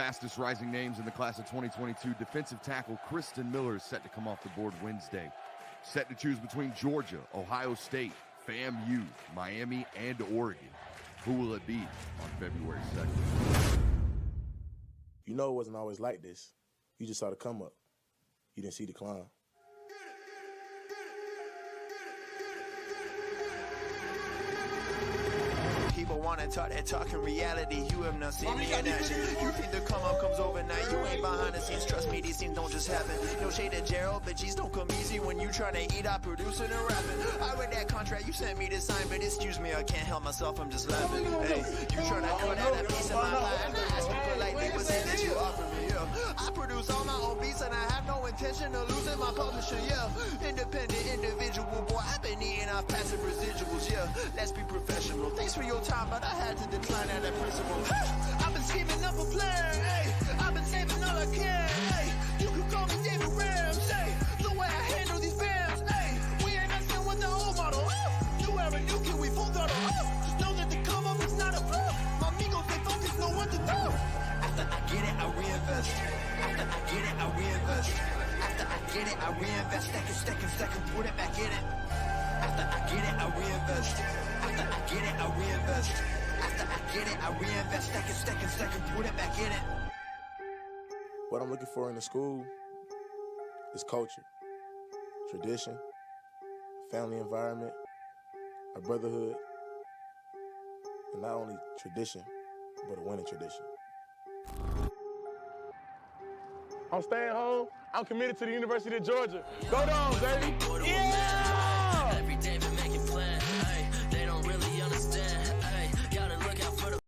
fastest rising names in the class of 2022, defensive tackle Kristen Miller is set to come off the board Wednesday. Set to choose between Georgia, Ohio State, FAMU, Miami, and Oregon. Who will it be on February 2nd? You know it wasn't always like this. You just saw the come up. You didn't see the climb. People wanna talk that talk in reality. You have not seen me in action. You think the come up comes overnight. You ain't behind the scenes. Trust me, these things don't just happen. No shade at Gerald, but G's don't come easy when you tryna eat out producing and rapping. I read that contract you sent me to sign, but excuse me, I can't help myself. I'm just laughing. Hey, you tryna cut out a piece of my life. I'm not asking politely, but say that you offer me. Yeah, I produce all my own beats and I have no intention of losing my publisher. Yeah, independent individual, boy. I've been eating off passive residuals. Yeah, let's be professional. Thanks for your time, but I had to decline at that principle. I've been scheming up a plan, hey. I've been saving all I can, hey. You can call me David Ramsey. The way I handle these bands, hey. We ain't messing with the old model. New era, new kid, we full throttle. Just know that the come up is not a fluff. My amigos, they focus, know what to do. After I get it, I reinvest. After I get it, I reinvest. After I get it, I reinvest. Stack and put it back in it. After I get it, I reinvest. After I get it, I reinvest. After I get it, I reinvest. Stack and put it back in it. What I'm looking for in the school is culture, tradition, family environment, a brotherhood, and not only tradition, but a winning tradition. I'm staying home. I'm committed to the University of Georgia. Go down, baby. Yeah! Every day been making plans. Hey, they don't really understand. Hey, gotta look out for the.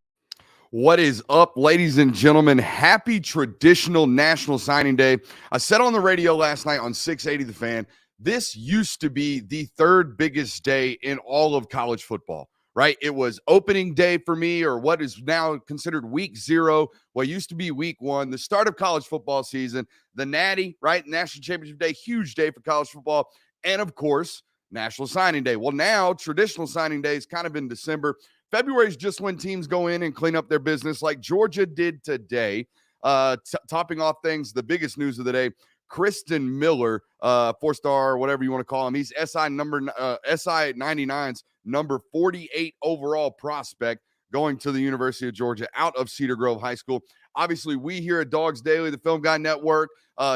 What is up, ladies and gentlemen? Happy traditional National Signing Day. I said on the radio last night on 680 The Fan, this used to be the third biggest day in all of college football, right? It was opening day for me, or what is now considered week 0, what used to be week 1, the start of college football season, the Natty, right? National Championship Day, huge day for college football, and of course, National Signing Day. Well, now traditional signing day is kind of in December. February is just when teams go in and clean up their business like Georgia did today. Topping off things, the biggest news of the day, Kristen Miller, 4-star, whatever you want to call him. He's SI 99's number 48 overall prospect going to the University of Georgia out of Cedar Grove High School. Obviously, we here at Dogs Daily, the Film Guy Network,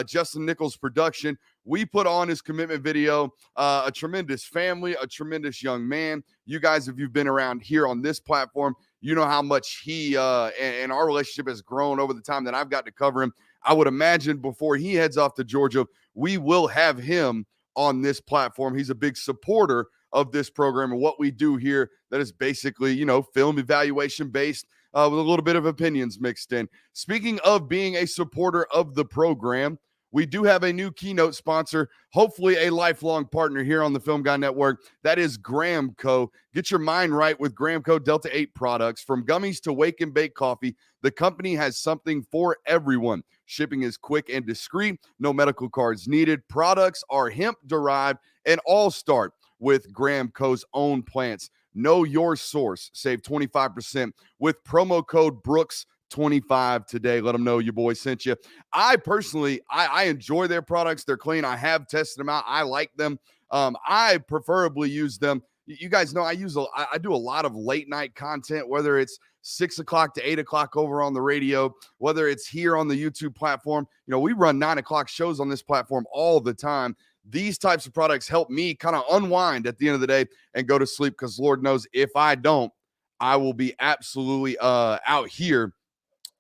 Justin Nichols production, we put on his commitment video. A tremendous family, a tremendous young man. You guys, if you've been around here on this platform, you know how much he and our relationship has grown over the time that I've got to cover him. I would imagine before he heads off to Georgia, we will have him on this platform. He's a big supporter of this program and what we do here that is basically, film evaluation based with a little bit of opinions mixed in. Speaking of being a supporter of the program, we do have a new keynote sponsor, hopefully a lifelong partner here on the Film Guy Network. That is Graham Co. Get your mind right with Graham Co. Delta 8 products. From gummies to wake and bake coffee, the company has something for everyone. Shipping is quick and discreet. No medical cards needed. Products are hemp-derived and all start with Graham Co.'s own plants. Know your source. Save 25% with promo code Brooks25 today. Let them know your boy sent you. I personally, I enjoy their products. They're clean. I have tested them out. I like them. I preferably use them. You guys know I do a lot of late night content, whether it's 6 o'clock to 8 o'clock over on the radio, whether it's here on the YouTube platform. We run 9 o'clock shows on this platform all the time. These types of products help me kind of unwind at the end of the day and go to sleep, because Lord knows if I don't, I will be absolutely out here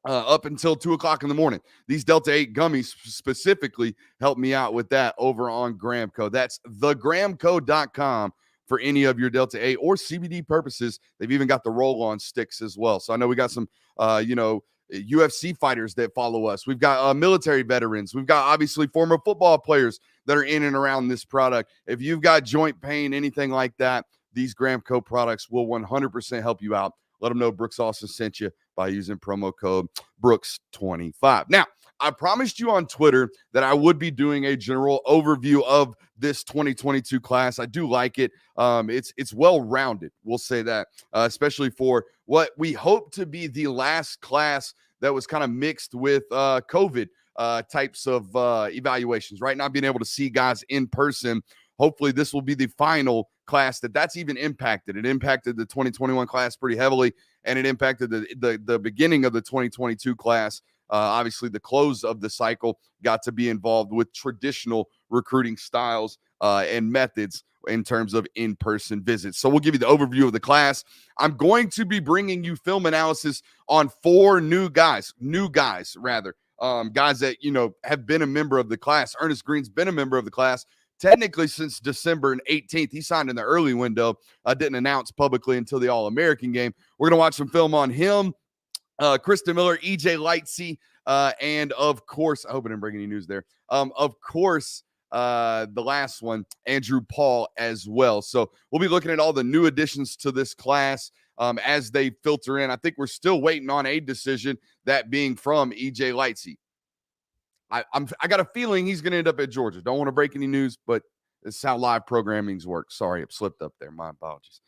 up until 2 o'clock in the morning. These Delta 8 gummies specifically help me out with that over on Graham Co. That's thegrahamco.com for any of your Delta 8 or CBD purposes. They've even got the roll-on sticks as well. So I know we got some, UFC fighters that follow us. We've got military veterans. We've got obviously former football players that are in and around this product. If you've got joint pain, anything like that, these Graham Co. products will 100% help you out. Let them know Brooks also sent you by using promo code Brooks25. Now, I promised you on Twitter that I would be doing a general overview of this 2022 class. I do like it. It's well-rounded, we'll say that, especially for what we hope to be the last class that was kind of mixed with COVID types of evaluations, right? Not being able to see guys in person. Hopefully this will be the final class that's even impacted. It impacted the 2021 class pretty heavily, and it impacted the beginning of the 2022 class. Obviously, the close of the cycle got to be involved with traditional recruiting styles and methods in terms of in-person visits. So we'll give you the overview of the class. I'm going to be bringing you film analysis on 4 guys that, have been a member of the class. Ernest Greene's been a member of the class technically since December 18th. He signed in the early window, didn't announce publicly until the All-American game. We're going to watch some film on him, Krista Miller, EJ Lightsey, and of course, I hope I didn't bring any news there. Of course, the last one, Andrew Paul as well. So we'll be looking at all the new additions to this class as they filter in. I think we're still waiting on a decision, that being from EJ Lightsey. I got a feeling he's going to end up at Georgia. Don't want to break any news, but this is how live programmings work. Sorry, it slipped up there. My apologies.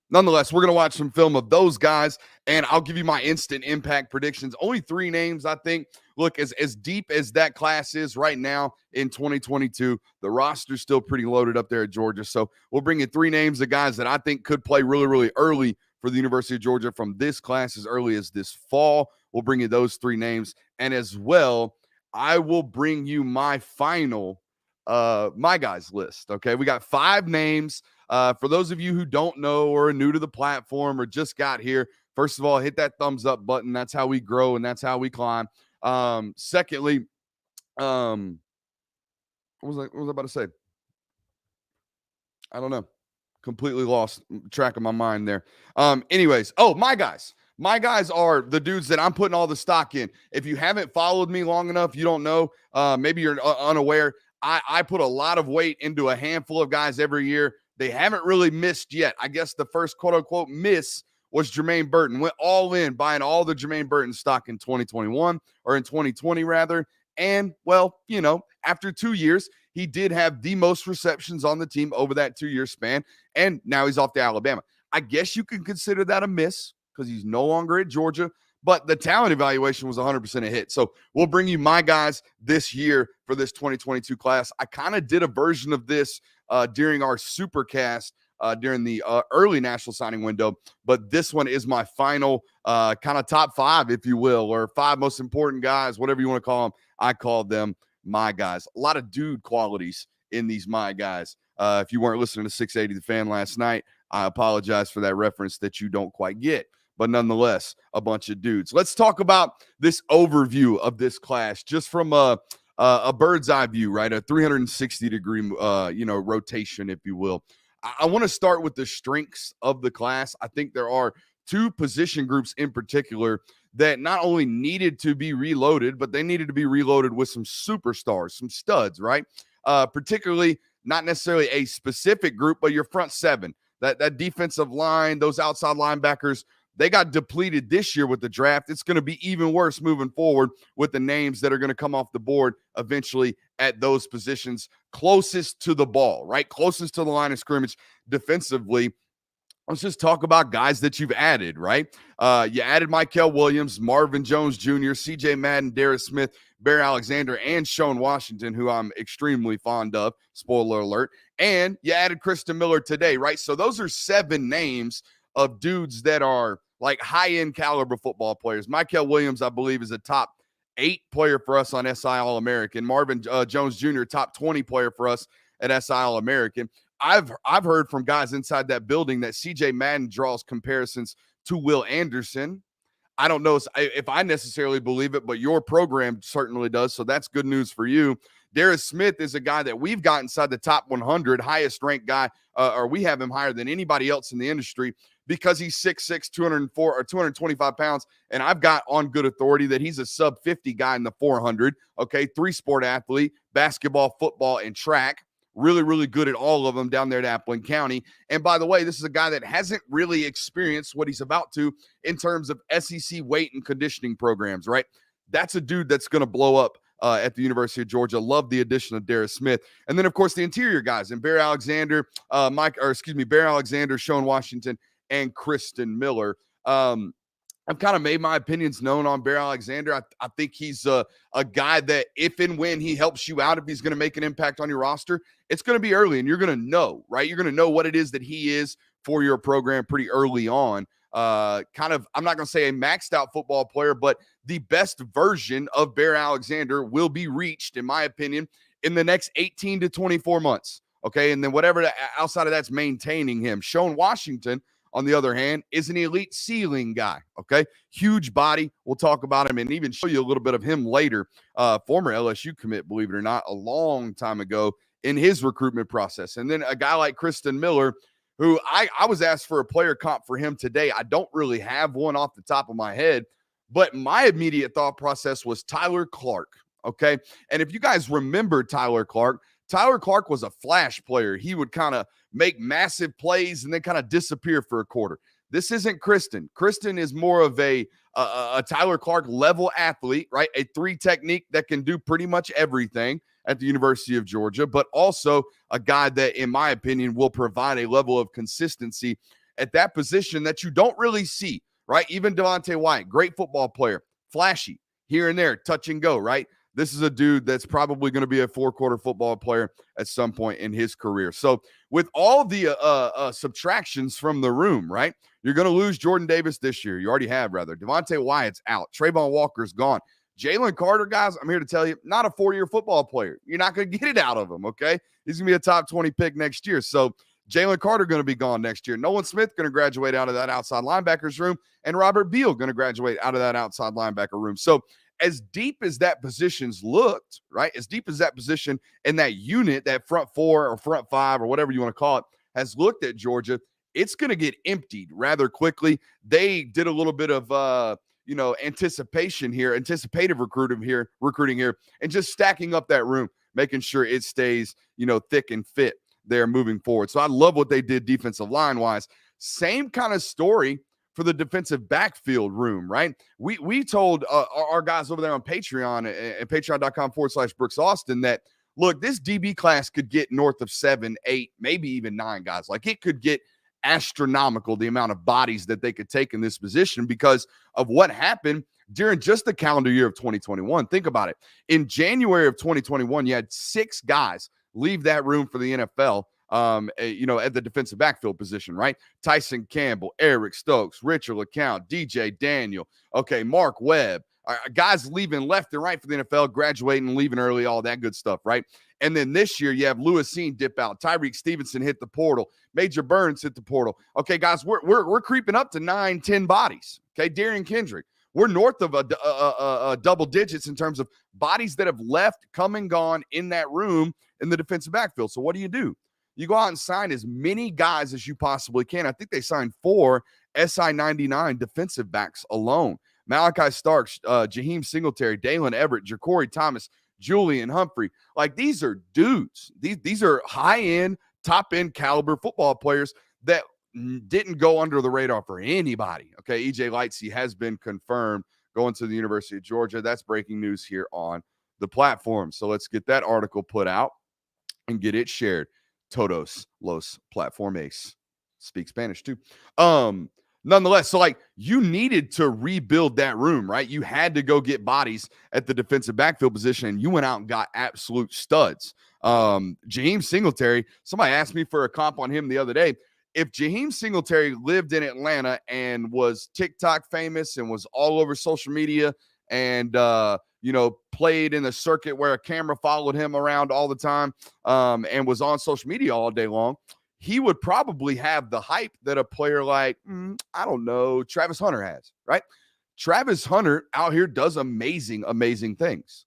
Nonetheless, we're going to watch some film of those guys, and I'll give you my instant impact predictions. Only 3 names, I think. Look, as deep as that class is right now in 2022, the roster's still pretty loaded up there at Georgia. So we'll bring in 3 names of guys that I think could play really, really early for the University of Georgia from this class as early as this fall. We'll bring you those 3 names. And as well, I will bring you my final my guys list. Okay, we got 5 names. For those of you who don't know or are new to the platform or just got here, first of all, hit that thumbs up button. That's how we grow and that's how we climb. Secondly, what was I about to say? I don't know. Completely lost track of my mind there. Anyways, my guys. My guys are the dudes that I'm putting all the stock in. If you haven't followed me long enough, you don't know. Maybe you're unaware. I put a lot of weight into a handful of guys every year. They haven't really missed yet. I guess the first quote-unquote miss was Jermaine Burton. Went all in, buying all the Jermaine Burton stock in 2021, or in 2020 rather. And, well, after 2 years, he did have the most receptions on the team over that 2-year span, and now he's off to Alabama. I guess you can consider that a miss because he's no longer at Georgia, but the talent evaluation was 100% a hit. So we'll bring you my guys this year for this 2022 class. I kind of did a version of this during our Supercast during the early national signing window, but this one is my final kind of top 5, if you will, or 5 most important guys, whatever you want to call them. I called them my guys. A lot of dude qualities in these my guys. If you weren't listening to 680 The Fan last night, I apologize for that reference that you don't quite get. But nonetheless, a bunch of dudes. Let's talk about this overview of this class just from a bird's eye view, right? A 360-degree, rotation, if you will. I want to start with the strengths of the class. I think there are 2 position groups in particular that not only needed to be reloaded, but they needed to be reloaded with some superstars, some studs, right? Particularly not necessarily a specific group, but your front 7, that defensive line, those outside linebackers. They got depleted this year with the draft. It's going to be even worse moving forward with the names that are going to come off the board eventually at those positions closest to the ball, right? Closest to the line of scrimmage defensively. Let's just talk about guys that you've added, right? You added Mykel Williams, Marvin Jones Jr., C.J. Madden, Darris Smith, Bear Alexander, and Sean Washington, who I'm extremely fond of, spoiler alert. And you added Krista Miller today, right? So those are 7 names of dudes that are like high-end caliber football players. Mykel Williams, I believe, is a top 8 player for us on SI All-American. Marvin Jones Jr., top 20 player for us at SI All-American. I've heard from guys inside that building that C.J. Madden draws comparisons to Will Anderson. I don't know if I necessarily believe it, but your program certainly does, so that's good news for you. Darris Smith is a guy that we've got inside the top 100, highest-ranked guy, or we have him higher than anybody else in the industry, because he's 6'6", 204 or 225 pounds, and I've got on good authority that he's a sub-50 guy in the 400, okay? 3-sport athlete, basketball, football, and track. Really, really good at all of them down there at Appling County. And by the way, this is a guy that hasn't really experienced what he's about to in terms of SEC weight and conditioning programs, right? That's a dude that's going to blow up at the University of Georgia. Love the addition of Darris Smith. And then, of course, the interior guys, and Bear Alexander, Bear Alexander, Sean Washington, and Kristen Miller. I've kind of made my opinions known on Bear Alexander. I think he's a guy that if and when he helps you out, if he's going to make an impact on your roster, it's going to be early and you're going to know, right? You're going to know what it is that he is for your program pretty early on. Kind of, I'm not going to say a maxed out football player, but the best version of Bear Alexander will be reached, in my opinion, in the next 18 to 24 months. Okay. And then whatever outside of that's maintaining him. Sean Washington, on the other hand, is an elite ceiling guy, okay? Huge body. We'll talk about him and even show you a little bit of him later. Former LSU commit, believe it or not, a long time ago in his recruitment process. And then a guy like Kristen Miller, who I was asked for a player comp for him today. I don't really have one off the top of my head, but my immediate thought process was Tyler Clark, okay? And if you guys remember Tyler Clark was a flash player. He would kind of make massive plays and then kind of disappear for a quarter. This isn't Kristen. Kristen is more of a Tyler Clark level athlete, right? A 3 technique that can do pretty much everything at the University of Georgia, but also a guy that, in my opinion, will provide a level of consistency at that position that you don't really see, right? Even Devontae White, great football player, flashy here and there, touch and go, right? This is a dude that's probably going to be a 4-quarter football player at some point in his career. So with all the subtractions from the room, right, you're going to lose Jordan Davis this year. You already have, rather. Devontae Wyatt's out. Trayvon Walker's gone. Jalen Carter, guys, I'm here to tell you, not a 4-year football player. You're not going to get it out of him, okay? He's going to be a top 20 pick next year. So Jalen Carter going to be gone next year. Nolan Smith going to graduate out of that outside linebackers room, and Robert Beal going to graduate out of that outside linebacker room. So as deep as that position's looked, right, as deep as that position and that unit, that front 4 or front 5 or whatever you want to call it, has looked at Georgia, it's going to get emptied rather quickly. They did a little bit of, anticipative recruiting here, and just stacking up that room, making sure it stays, thick and fit there moving forward. So I love what they did defensive line-wise. Same kind of story for the defensive backfield room, right? We told our guys over there on Patreon at patreon.com/Brooks Austin that, look, this DB class could get north of 7, 8, maybe even 9 guys. Like, it could get astronomical, the amount of bodies that they could take in this position because of what happened during just the calendar year of 2021. Think about it. In January of 2021, you had 6 guys leave that room for the NFL. At the defensive backfield position, right? Tyson Campbell, Eric Stokes, Richard LeCount, DJ Daniel, Mark Webb, guys leaving left and right for the NFL, graduating, leaving early, all that good stuff, right? And then this year, you have Lewis Seen dip out, Tyreek Stevenson hit the portal, Major Burns hit the portal. Okay, guys, we're creeping up to 9, 10 bodies. Okay, Darian Kendrick, we're north of a double digits in terms of bodies that have left, come and gone in that room in the defensive backfield. So what do? You go out and sign as many guys as you possibly can. I think they signed 4 SI-99 defensive backs alone. Malachi Starks, Jaheim Singletary, Dalen Everett, Jacorey Thomas, Julian Humphrey. Like, these are dudes. These are high-end, top-end caliber football players that didn't go under the radar for anybody. Okay, E.J. Lightsey has been confirmed going to the University of Georgia. That's breaking news here on the platform. So let's get that article put out and get it shared. Todos los platformes. Speak Spanish too. Nonetheless, so like, you needed to rebuild that room, right? You had to go get bodies at the defensive backfield position, and you went out and got absolute studs. Jaheim Singletary, somebody asked me for a comp on him the other day. If Jaheim Singletary lived in Atlanta and was TikTok famous and was all over social media and played in the circuit where a camera followed him around all the time, and was on social media all day long, he would probably have the hype that a player like, I don't know, Travis Hunter has, right? Travis Hunter out here does amazing, amazing things.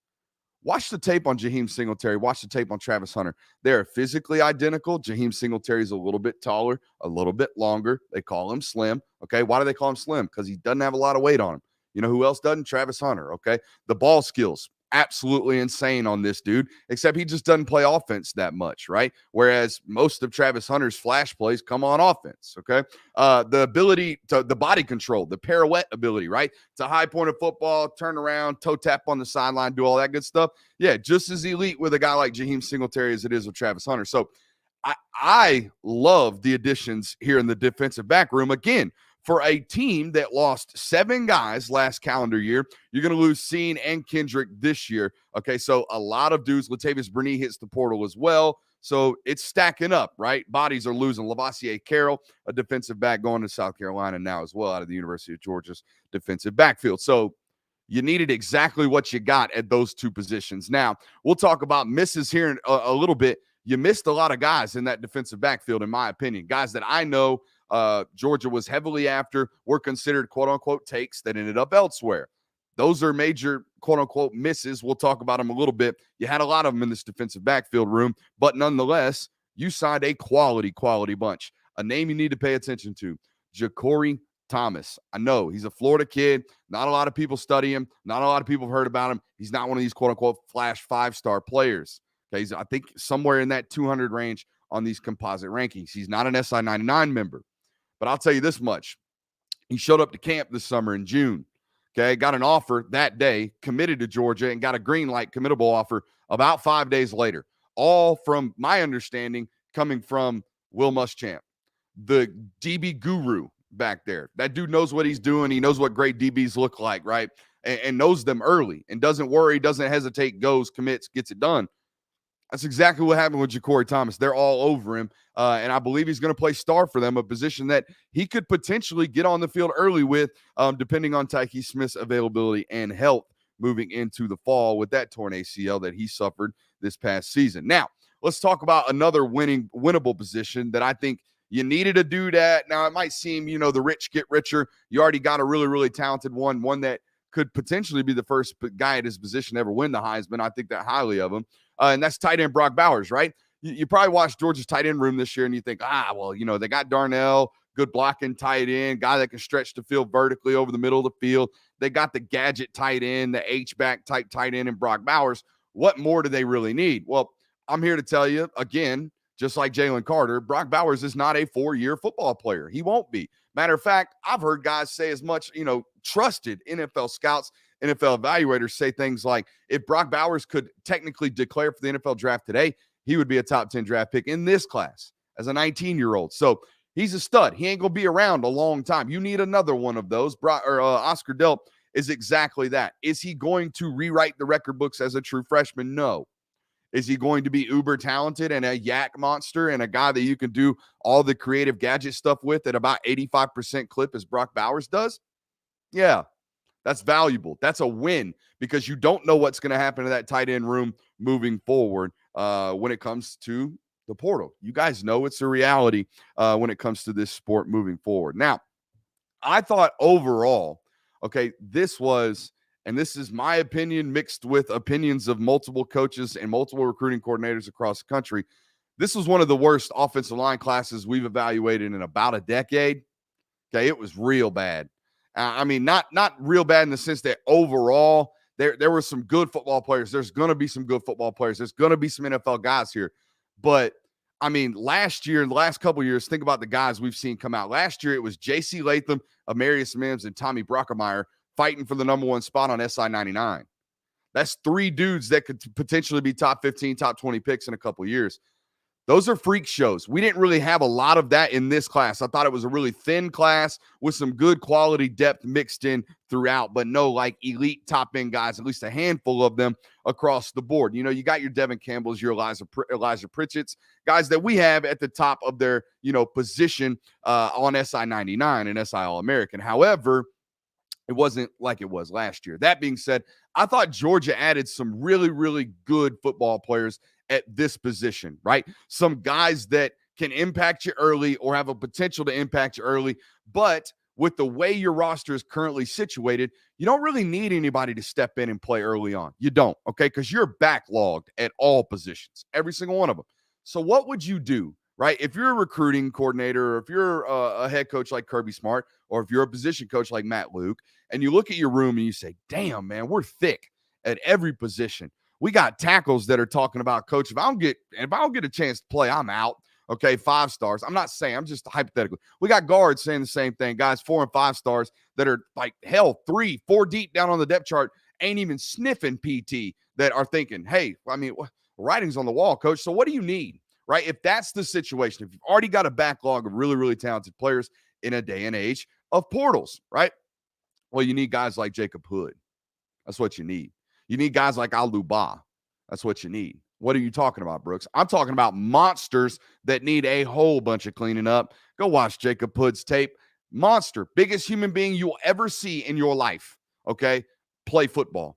Watch the tape on Jaheim Singletary. Watch the tape on Travis Hunter. They're physically identical. Jaheim Singletary is a little bit taller, a little bit longer. They call him slim. Okay, why do they call him slim? Because he doesn't have a lot of weight on him. You know who else doesn't? Travis Hunter, okay? The ball skills, absolutely insane on this dude, except he just doesn't play offense that much, right? Whereas most of Travis Hunter's flash plays come on offense, okay? The ability to, the body control, the pirouette ability, right? It's a high point of football, turn around, toe tap on the sideline, do all that good stuff. Yeah, just as elite with a guy like Jaheim Singletary as it is with Travis Hunter. So I love the additions here in the defensive back room. Again, for a team that lost 7 guys last calendar year, you're going to lose Seen and Kendrick this year. Okay, so a lot of dudes. Latavius Burnett hits the portal as well. So it's stacking up, right? Bodies are losing. Lavassier Carroll, a defensive back, going to South Carolina now as well out of the University of Georgia's defensive backfield. So you needed exactly what you got at those 2 positions. Now, we'll talk about misses here in a little bit. You missed a lot of guys in that defensive backfield, in my opinion. Guys that I know Georgia was heavily after, were considered quote-unquote takes that ended up elsewhere. Those are major quote-unquote misses. We'll talk about them a little bit. You had a lot of them in this defensive backfield room, but nonetheless, you signed a quality bunch. A name you need to pay attention to, Jacorey Thomas. I know he's a Florida kid. Not a lot of people study him. Not a lot of people have heard about him. He's not one of these quote-unquote flash 5-star players. Okay, he's, I think, somewhere in that 200 range on these composite rankings. He's not an SI 99 member. But I'll tell you this much. He showed up to camp this summer in June. Okay, got an offer that day, committed to Georgia, and got a green light committable offer about 5 days later. All from my understanding coming from Will Muschamp, the DB guru back there. That dude knows what he's doing. He knows what great DBs look like, right? And knows them early and doesn't worry, doesn't hesitate, goes, commits, gets it done. That's exactly what happened with Jacorey Thomas. They're all over him, and I believe he's going to play star for them, a position that he could potentially get on the field early with, depending on Tyke Smith's availability and health moving into the fall with that torn ACL that he suffered this past season. Now, let's talk about another winnable position that I think you needed to do that. Now, it might seem, the rich get richer. You already got a really, really talented one that could potentially be the first guy at his position to ever win the Heisman. I think that highly of him. And that's tight end Brock Bowers, right? You probably watched Georgia's tight end room this year and you think, they got Darnell, good blocking tight end, guy that can stretch the field vertically over the middle of the field. They got the gadget tight end, the H-back type tight end in Brock Bowers. What more do they really need? Well, I'm here to tell you, again, just like Jalen Carter, Brock Bowers is not a 4-year football player. He won't be. Matter of fact, I've heard guys say as much, trusted NFL scouts, NFL evaluators say things like, if Brock Bowers could technically declare for the NFL draft today, he would be a top 10 draft pick in this class as a 19-year-old. So he's a stud. He ain't going to be around a long time. You need another one of those. Oscar Delp is exactly that. Is he going to rewrite the record books as a true freshman? No. Is he going to be uber talented and a yak monster and a guy that you can do all the creative gadget stuff with at about 85% clip as Brock Bowers does? Yeah. That's valuable. That's a win because you don't know what's going to happen to that tight end room moving forward when it comes to the portal. You guys know it's a reality when it comes to this sport moving forward. Now, I thought overall, this was, and this is my opinion mixed with opinions of multiple coaches and multiple recruiting coordinators across the country. This was one of the worst offensive line classes we've evaluated in about a decade. Okay, it was real bad. Not real bad in the sense that overall there were some good football players. There's going to be some good football players. There's going to be some NFL guys here. But, last year, the last couple of years, think about the guys we've seen come out. Last year, it was J.C. Latham, Amarius Mims, and Tommy Brockermeyer fighting for the number 1 spot on SI 99. That's 3 dudes that could potentially be top 15, top 20 picks in a couple of years. Those are freak shows. We didn't really have a lot of that in this class. I thought it was a really thin class with some good quality depth mixed in throughout, but no elite top end guys, at least a handful of them across the board. You got your Devin Campbells, your Elijah Pritchett's, guys that we have at the top of their, position on SI 99 and SI All-American. However, it wasn't like it was last year. That being said, I thought Georgia added some really, really good football players at this position, right? Some guys that can impact you early or have a potential to impact you early. But with the way your roster is currently situated, you don't really need anybody to step in and play early on. You don't, okay? Because you're backlogged at all positions, every single one of them. So what would you do, right? If you're a recruiting coordinator, or if you're a head coach like Kirby Smart, or if you're a position coach like Matt Luke, and you look at your room and you say, damn, man, we're thick at every position. We got tackles that are talking about, coach, if I don't get a chance to play, I'm out. Okay, 5 stars. I'm not saying, I'm just hypothetical. We got guards saying the same thing, guys, 4 and 5 stars that are 3, 4 deep down on the depth chart, ain't even sniffing PT, that are thinking, hey, writing's on the wall, coach. So what do you need, right? If that's the situation, if you've already got a backlog of really, really talented players in a day and age, of portals, right? Well, you need guys like Jacob Hood. That's what you need. You need guys like Aluba. That's what you need. What are you talking about, Brooks? I'm talking about monsters that need a whole bunch of cleaning up. Go watch Jacob Hood's tape. Monster, biggest human being you'll ever see in your life, okay? Play football.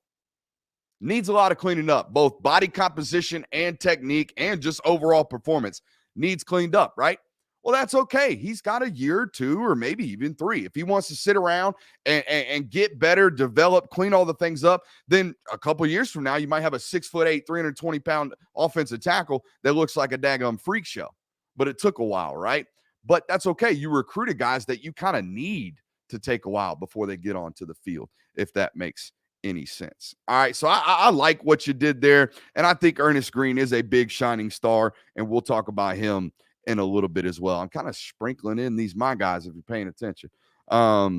Needs a lot of cleaning up, both body composition and technique and just overall performance. Needs cleaned up, right? Well, that's okay. He's got a year or two or maybe even 3. If he wants to sit around and get better, develop, clean all the things up, then a couple years from now, you might have a 6'8", 320-pound offensive tackle that looks like a daggum freak show. But it took a while, right? But that's okay. You recruited guys that you kind of need to take a while before they get onto the field, if that makes any sense. All right, so I like what you did there, and I think Ernest Green is a big shining star, and we'll talk about him in a little bit as well. I'm kind of sprinkling in these my guys if you're paying attention. All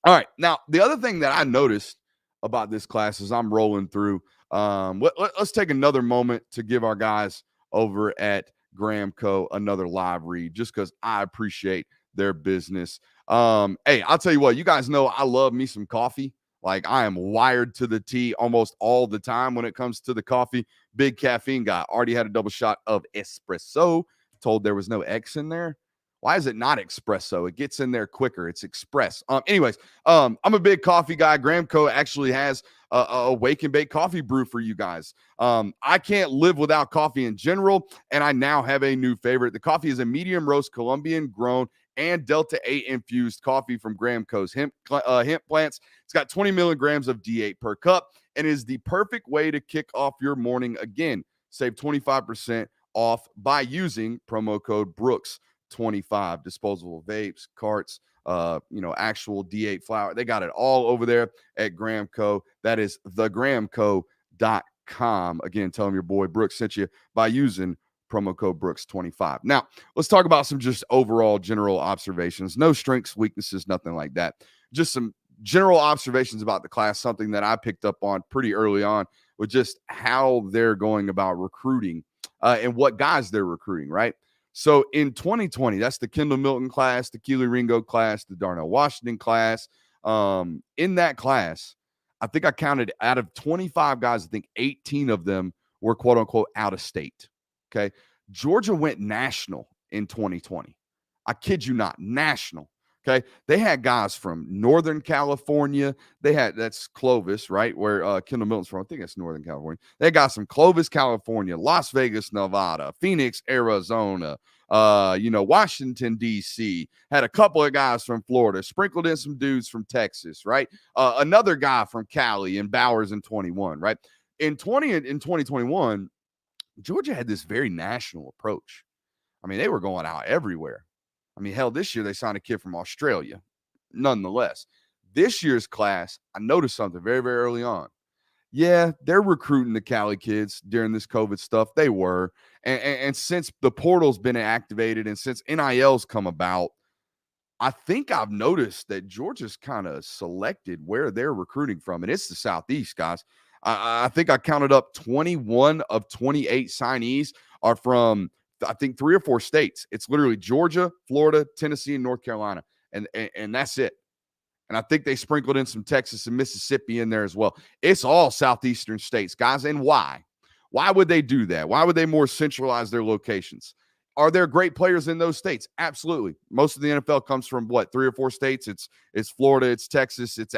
right, now the other thing that I noticed about this class as I'm rolling through, let's take another moment to give our guys over at Graham Co. another live read, just because I appreciate their business. Hey, I'll tell you what, you guys know I love me some coffee. Like, I am wired to the T almost all the time when it comes to the coffee. Big caffeine guy. Already had a double shot of espresso. Told there was no X in there. Why is it not espresso? It gets in there quicker. It's express. Anyways, I'm a big coffee guy. Graham Co. actually has a wake and bake coffee brew for you guys. I can't live without coffee in general, and I now have a new favorite. The coffee is a medium roast Colombian grown and Delta 8 infused coffee from Graham Co.'s hemp plants. It's got 20 milligrams of D8 per cup and is the perfect way to kick off your morning. Again, save 25% off by using promo code Brooks25. Disposable vapes, carts, actual D8 flour. They got it all over there at Graham Co. That is thegrahamco.com. Again, tell them your boy Brooks sent you by using promo code Brooks25. Now, let's talk about some just overall general observations. No strengths, weaknesses, nothing like that. Just some general observations about the class, something that I picked up on pretty early on with just how they're going about recruiting and what guys they're recruiting, right? So in 2020, that's the Kendall Milton class, the Keely Ringo class, the Darnell Washington class. In that class, I think I counted out of 25 guys, I think 18 of them were quote unquote out of state. Okay. Georgia went national in 2020. I kid you not, national. Okay. They had guys from Northern California. That's Clovis, right? Where Kendall Milton's from. I think that's Northern California. They got some Clovis, California, Las Vegas, Nevada, Phoenix, Arizona, Washington, D.C. Had a couple of guys from Florida, sprinkled in some dudes from Texas, right? Another guy from Cali and Bowers in 21, right? In 2021, Georgia had this very national approach. I mean, they were going out everywhere. I mean, hell, this year they signed a kid from Australia. Nonetheless, this year's class, I noticed something very, very early on. Yeah, they're recruiting the Cali kids during this COVID stuff. They were. And since the portal's been activated and since NIL's come about, I think I've noticed that Georgia's kind of selected where they're recruiting from. And it's the Southeast, guys. I think I counted up 21 of 28 signees are from, I think, 3 or 4 states. It's literally Georgia, Florida, Tennessee, and North Carolina. And that's it. And I think they sprinkled in some Texas and Mississippi in there as well. It's all Southeastern states, guys. And why? Why would they do that? Why would they more centralize their locations? Are there great players in those states? Absolutely. Most of the NFL comes from what, 3 or 4 states? It's Florida, it's Texas, it's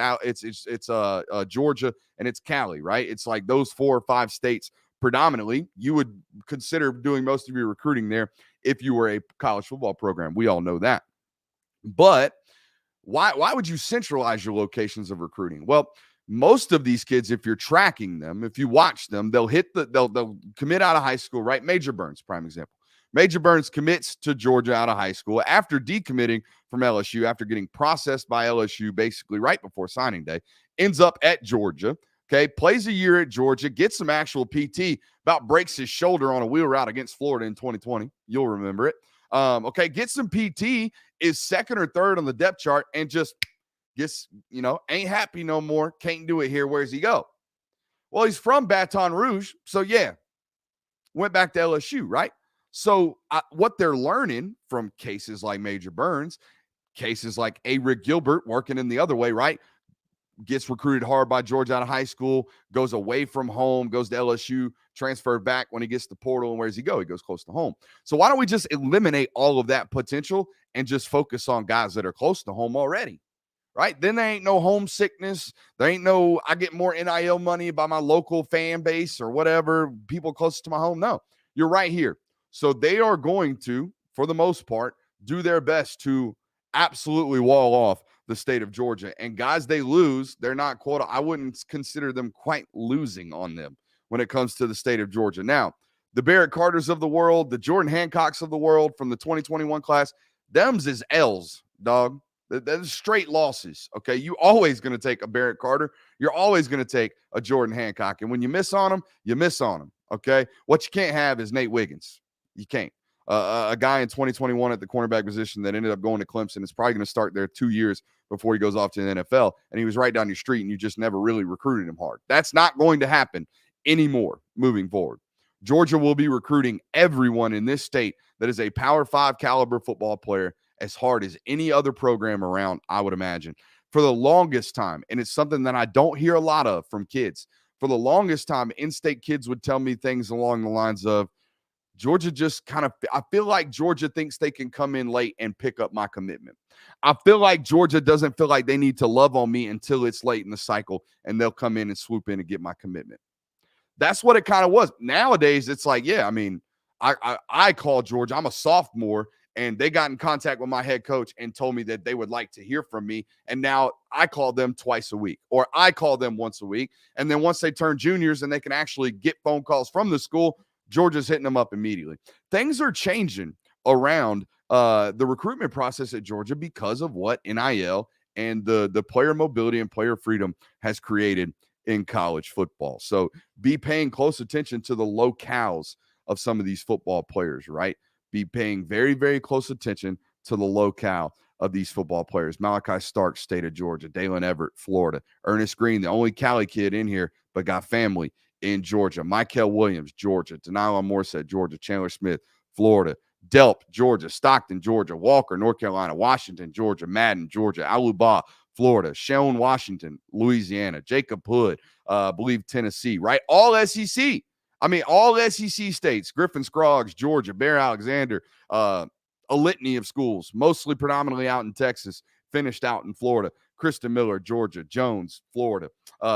Georgia, and it's Cali, right? It's like those 4 or 5 states predominantly. You would consider doing most of your recruiting there if you were a college football program. We all know that. But why would you centralize your locations of recruiting? Well, most of these kids, if you're tracking them, if you watch them, they'll commit out of high school, right? Major Burns, prime example. Major Burns commits to Georgia out of high school after decommitting from LSU, after getting processed by LSU basically right before signing day, ends up at Georgia, okay, plays a year at Georgia, gets some actual PT, about breaks his shoulder on a wheel route against Florida in 2020. You'll remember it. Gets some PT, is 2nd or 3rd on the depth chart, and just gets, ain't happy no more, can't do it here. Where's he go? Well, he's from Baton Rouge, so yeah, went back to LSU, right? So what they're learning from cases like Major Burns, cases like a Rick Gilbert working in the other way, right? Gets recruited hard by Georgia out of high school, goes away from home, goes to LSU, transferred back when he gets the portal, and where does he go? He goes close to home. So why don't we just eliminate all of that potential and just focus on guys that are close to home already, right? Then there ain't no homesickness. There ain't no, I get more NIL money by my local fan base or whatever, people close to my home. No, you're right here. So they are going to, for the most part, do their best to absolutely wall off the state of Georgia. And guys they lose, they're not quote, I wouldn't consider them quite losing on them when it comes to the state of Georgia. Now, the Barrett Carters of the world, the Jordan Hancocks of the world from the 2021 class, them's is L's, dog. That's straight losses, okay? You always going to take a Barrett Carter. You're always going to take a Jordan Hancock. And when you miss on them, you miss on them, okay? What you can't have is Nate Wiggins. You can't. A guy in 2021 at the cornerback position that ended up going to Clemson is probably going to start there 2 years before he goes off to the NFL, and he was right down your street, and you just never really recruited him hard. That's not going to happen anymore moving forward. Georgia will be recruiting everyone in this state that is a Power 5 caliber football player as hard as any other program around, I would imagine. For the longest time, and it's something that I don't hear a lot of from kids, for the longest time, in-state kids would tell me things along the lines of, Georgia just kind of, I feel like Georgia thinks they can come in late and pick up my commitment. I feel like Georgia doesn't feel like they need to love on me until it's late in the cycle, and they'll come in and swoop in and get my commitment. That's what it kind of was. Nowadays, it's like, yeah, I mean, I call Georgia. I'm a sophomore, and they got in contact with my head coach and told me that they would like to hear from me. And now I call them twice a week, or I call them once a week. And then once they turn juniors and they can actually get phone calls from the school, Georgia's hitting them up immediately. Things are changing around the recruitment process at Georgia because of what NIL and the player mobility and player freedom has created in college football. So be paying close attention to the locales of some of these football players, right? Be paying very, very close attention to the locale of these football players. Malachi Starks, state of Georgia. Dalen Everett, Florida. Ernest Green, the only Cali kid in here, but got family in Georgia. Michael Williams, Georgia. Denylon Morset, Georgia. Chandler Smith, Florida. Delp, Georgia. Stockton, Georgia. Walker, North Carolina. Washington, Georgia. Madden, Georgia. Aluba, Florida. Shawn Washington, Louisiana. Jacob Hood, I believe Tennessee, right? All SEC. I mean, all SEC states. Griffin Scroggs, Georgia. Bear Alexander, a litany of schools, mostly predominantly out in Texas, finished out in Florida. Krista Miller, Georgia. Jones, Florida.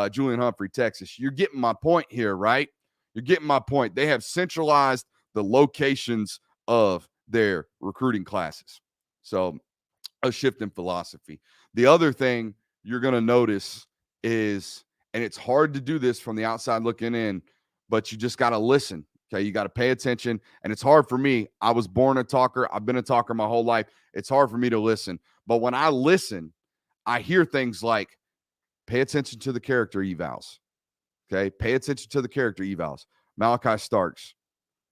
Julian Humphrey, Texas. You're getting my point here, right? You're getting my point. They have centralized the locations of their recruiting classes. So a shift in philosophy. The other thing you're going to notice is, and it's hard to do this from the outside looking in, but you just got to listen. Okay, you got to pay attention. And it's hard for me. I was born a talker. I've been a talker my whole life. It's hard for me to listen. But when I listen, I hear things like, pay attention to the character evals. Okay, pay attention to the character evals. Malachi Starks,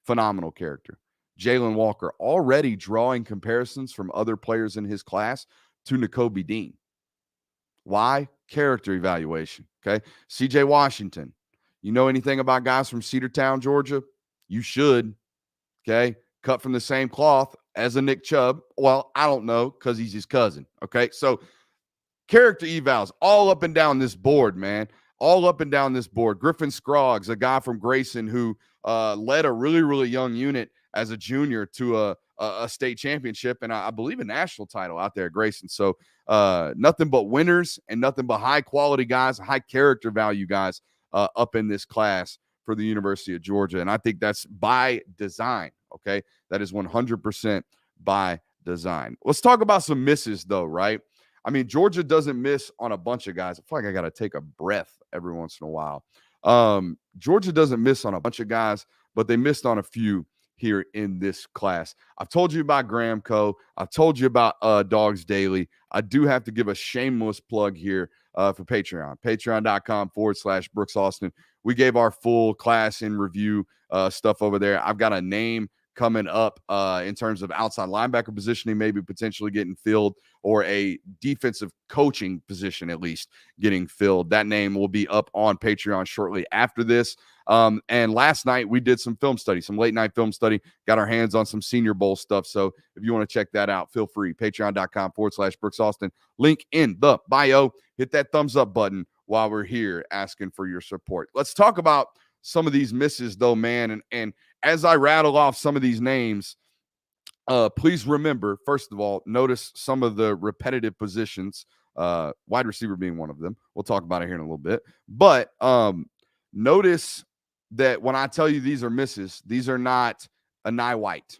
phenomenal character. Jalen Walker, already drawing comparisons from other players in his class to Nakobe Dean. Why? Character evaluation. Okay, CJ Washington. You know anything about guys from Cedartown, Georgia? You should. Okay, cut from the same cloth as a Nick Chubb. Well, I don't know because he's his cousin. Okay, so character evals all up and down this board, man. All up and down this board. Griffin Scroggs, a guy from Grayson who led a really, really young unit as a junior to a state championship and I believe a national title out there at Grayson. So nothing but winners and nothing but high-quality guys, high character value guys up in this class for the University of Georgia. And I think that's by design, okay? That is 100% by design. Let's talk about some misses, though, right? I mean, Georgia doesn't miss on a bunch of guys. I feel like I got to take a breath every once in a while. Georgia doesn't miss on a bunch of guys, but they missed on a few here in this class. I've told you about Graham Co. I've told you about Dogs Daily. I do have to give a shameless plug here for Patreon. Patreon.com/Brooks Austin. We gave our full class in review stuff over there. I've got a name coming up in terms of outside linebacker positioning, maybe potentially getting filled, or a defensive coaching position at least getting filled. That name will be up on Patreon shortly after this. And last night we did some film study, some late night film study, got our hands on some Senior Bowl stuff. So if you want to check that out, feel free. Patreon.com/Brooks Austin. Link in the bio. Hit that thumbs up button while we're here asking for your support. Let's talk about some of these misses though, man. And as I rattle off some of these names, please remember, first of all, notice some of the repetitive positions, wide receiver being one of them. We'll talk about it here in a little bit. But notice that when I tell you these are misses, these are not Anai White.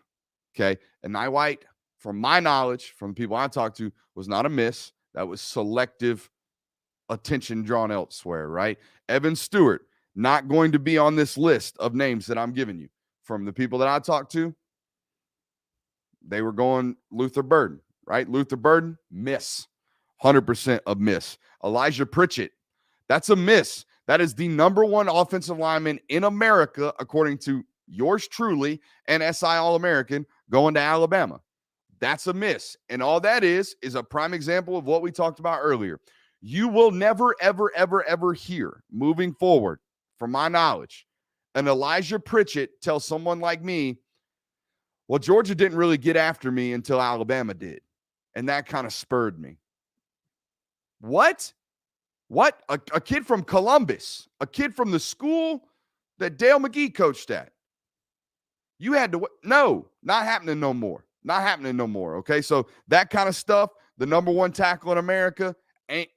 Okay. Anai White, from my knowledge, from the people I talked to, was not a miss. That was selective attention drawn elsewhere, right? Evan Stewart, not going to be on this list of names that I'm giving you. From the people that I talked to, they were going Luther Burden, right? Luther Burden, miss. 100% a miss. Elijah Pritchett, that's a miss. That is the #1 offensive lineman in America, according to yours truly, and SI All-American, going to Alabama. That's a miss. And all that is a prime example of what we talked about earlier. You will never, ever, ever, ever hear, moving forward, from my knowledge, an Elijah Pritchett tell someone like me, well, Georgia didn't really get after me until Alabama did. And that kind of spurred me. What? What? A kid from Columbus, a kid from the school that Dale McGee coached at. You had to, no, not happening no more. Not happening no more. Okay. So that kind of stuff, the #1 tackle in America, ain't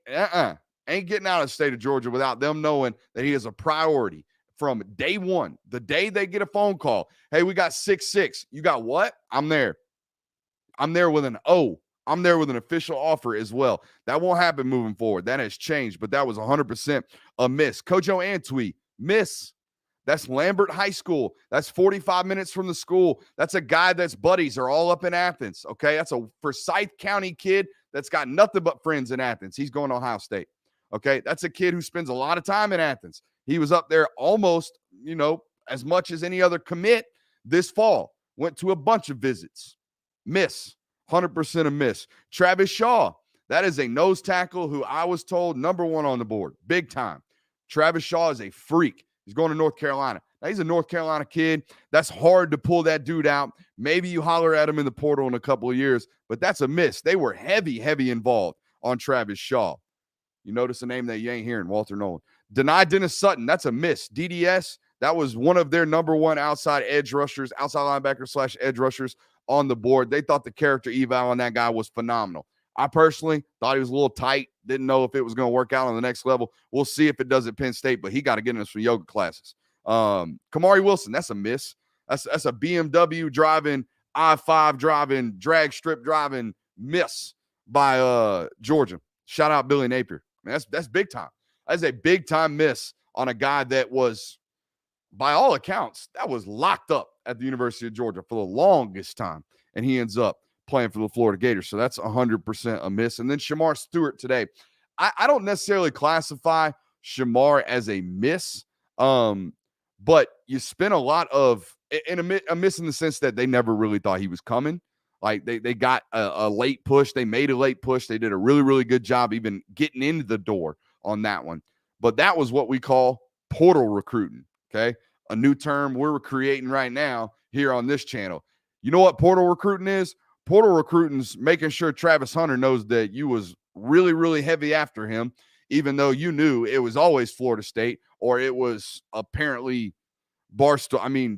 getting out of the state of Georgia without them knowing that he is a priority from day one. The day they get a phone call, hey, we got 6'6". You got what? I'm there. I'm there with an O. I'm there with an official offer as well. That won't happen moving forward. That has changed, but that was 100% a miss. Kojo Antwi, miss. That's Lambert High School. That's 45 minutes from the school. That's a guy that's buddies are all up in Athens, okay? That's a Forsyth County kid that's got nothing but friends in Athens. He's going to Ohio State, okay? That's a kid who spends a lot of time in Athens. He was up there almost, as much as any other commit this fall. Went to a bunch of visits. Miss. 100% a miss. Travis Shaw, that is a nose tackle who I was told #1 on the board. Big time. Travis Shaw is a freak. He's going to North Carolina. Now, he's a North Carolina kid. That's hard to pull that dude out. Maybe you holler at him in the portal in a couple of years, but that's a miss. They were heavy involved on Travis Shaw. You notice a name that you ain't hearing, Walter Nolan. Deny Dennis Sutton, that's a miss. DDS, that was one of their #1 outside edge rushers, outside linebacker / edge rushers on the board. They thought the character eval on that guy was phenomenal. I personally thought he was a little tight. Didn't know if it was going to work out on the next level. We'll see if it does at Penn State, but he got to get in some yoga classes. Kamari Wilson, that's a miss. That's a BMW driving, I-5 driving, drag strip driving miss by Georgia. Shout out Billy Napier. I mean, that's big time. That's a big time miss on a guy that was, by all accounts, that was locked up at the University of Georgia for the longest time, and he ends up playing for the Florida Gators. So that's 100% a miss. And then Shamar Stewart today. I don't necessarily classify Shamar as a miss, but you spent a lot of a miss in the sense that they never really thought he was coming. Like they got a late push. They made a late push. They did a really, really good job even getting into the door on that one. But that was what we call portal recruiting, okay? A new term we're creating right now here on this channel. You know what portal recruiting is? Portal recruiting's making sure Travis Hunter knows that you was really, really heavy after him, even though you knew it was always Florida State or it was apparently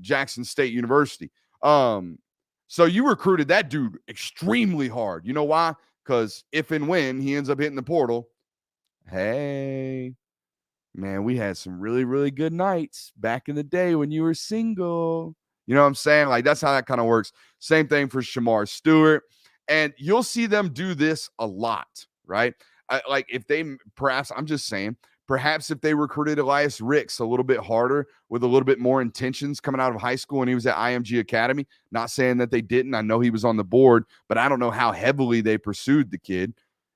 Jackson State University. So you recruited that dude extremely hard. You know why? Because if and when he ends up hitting the portal, hey, man, we had some really, really good nights back in the day when you were single. You know what I'm saying? Like, that's how that kind of works. Same thing for Shamar Stewart. And you'll see them do this a lot, right? If they recruited Elias Ricks a little bit harder with a little bit more intentions coming out of high school when he was at IMG Academy, not saying that they didn't. I know he was on the board, but I don't know how heavily they pursued the kid.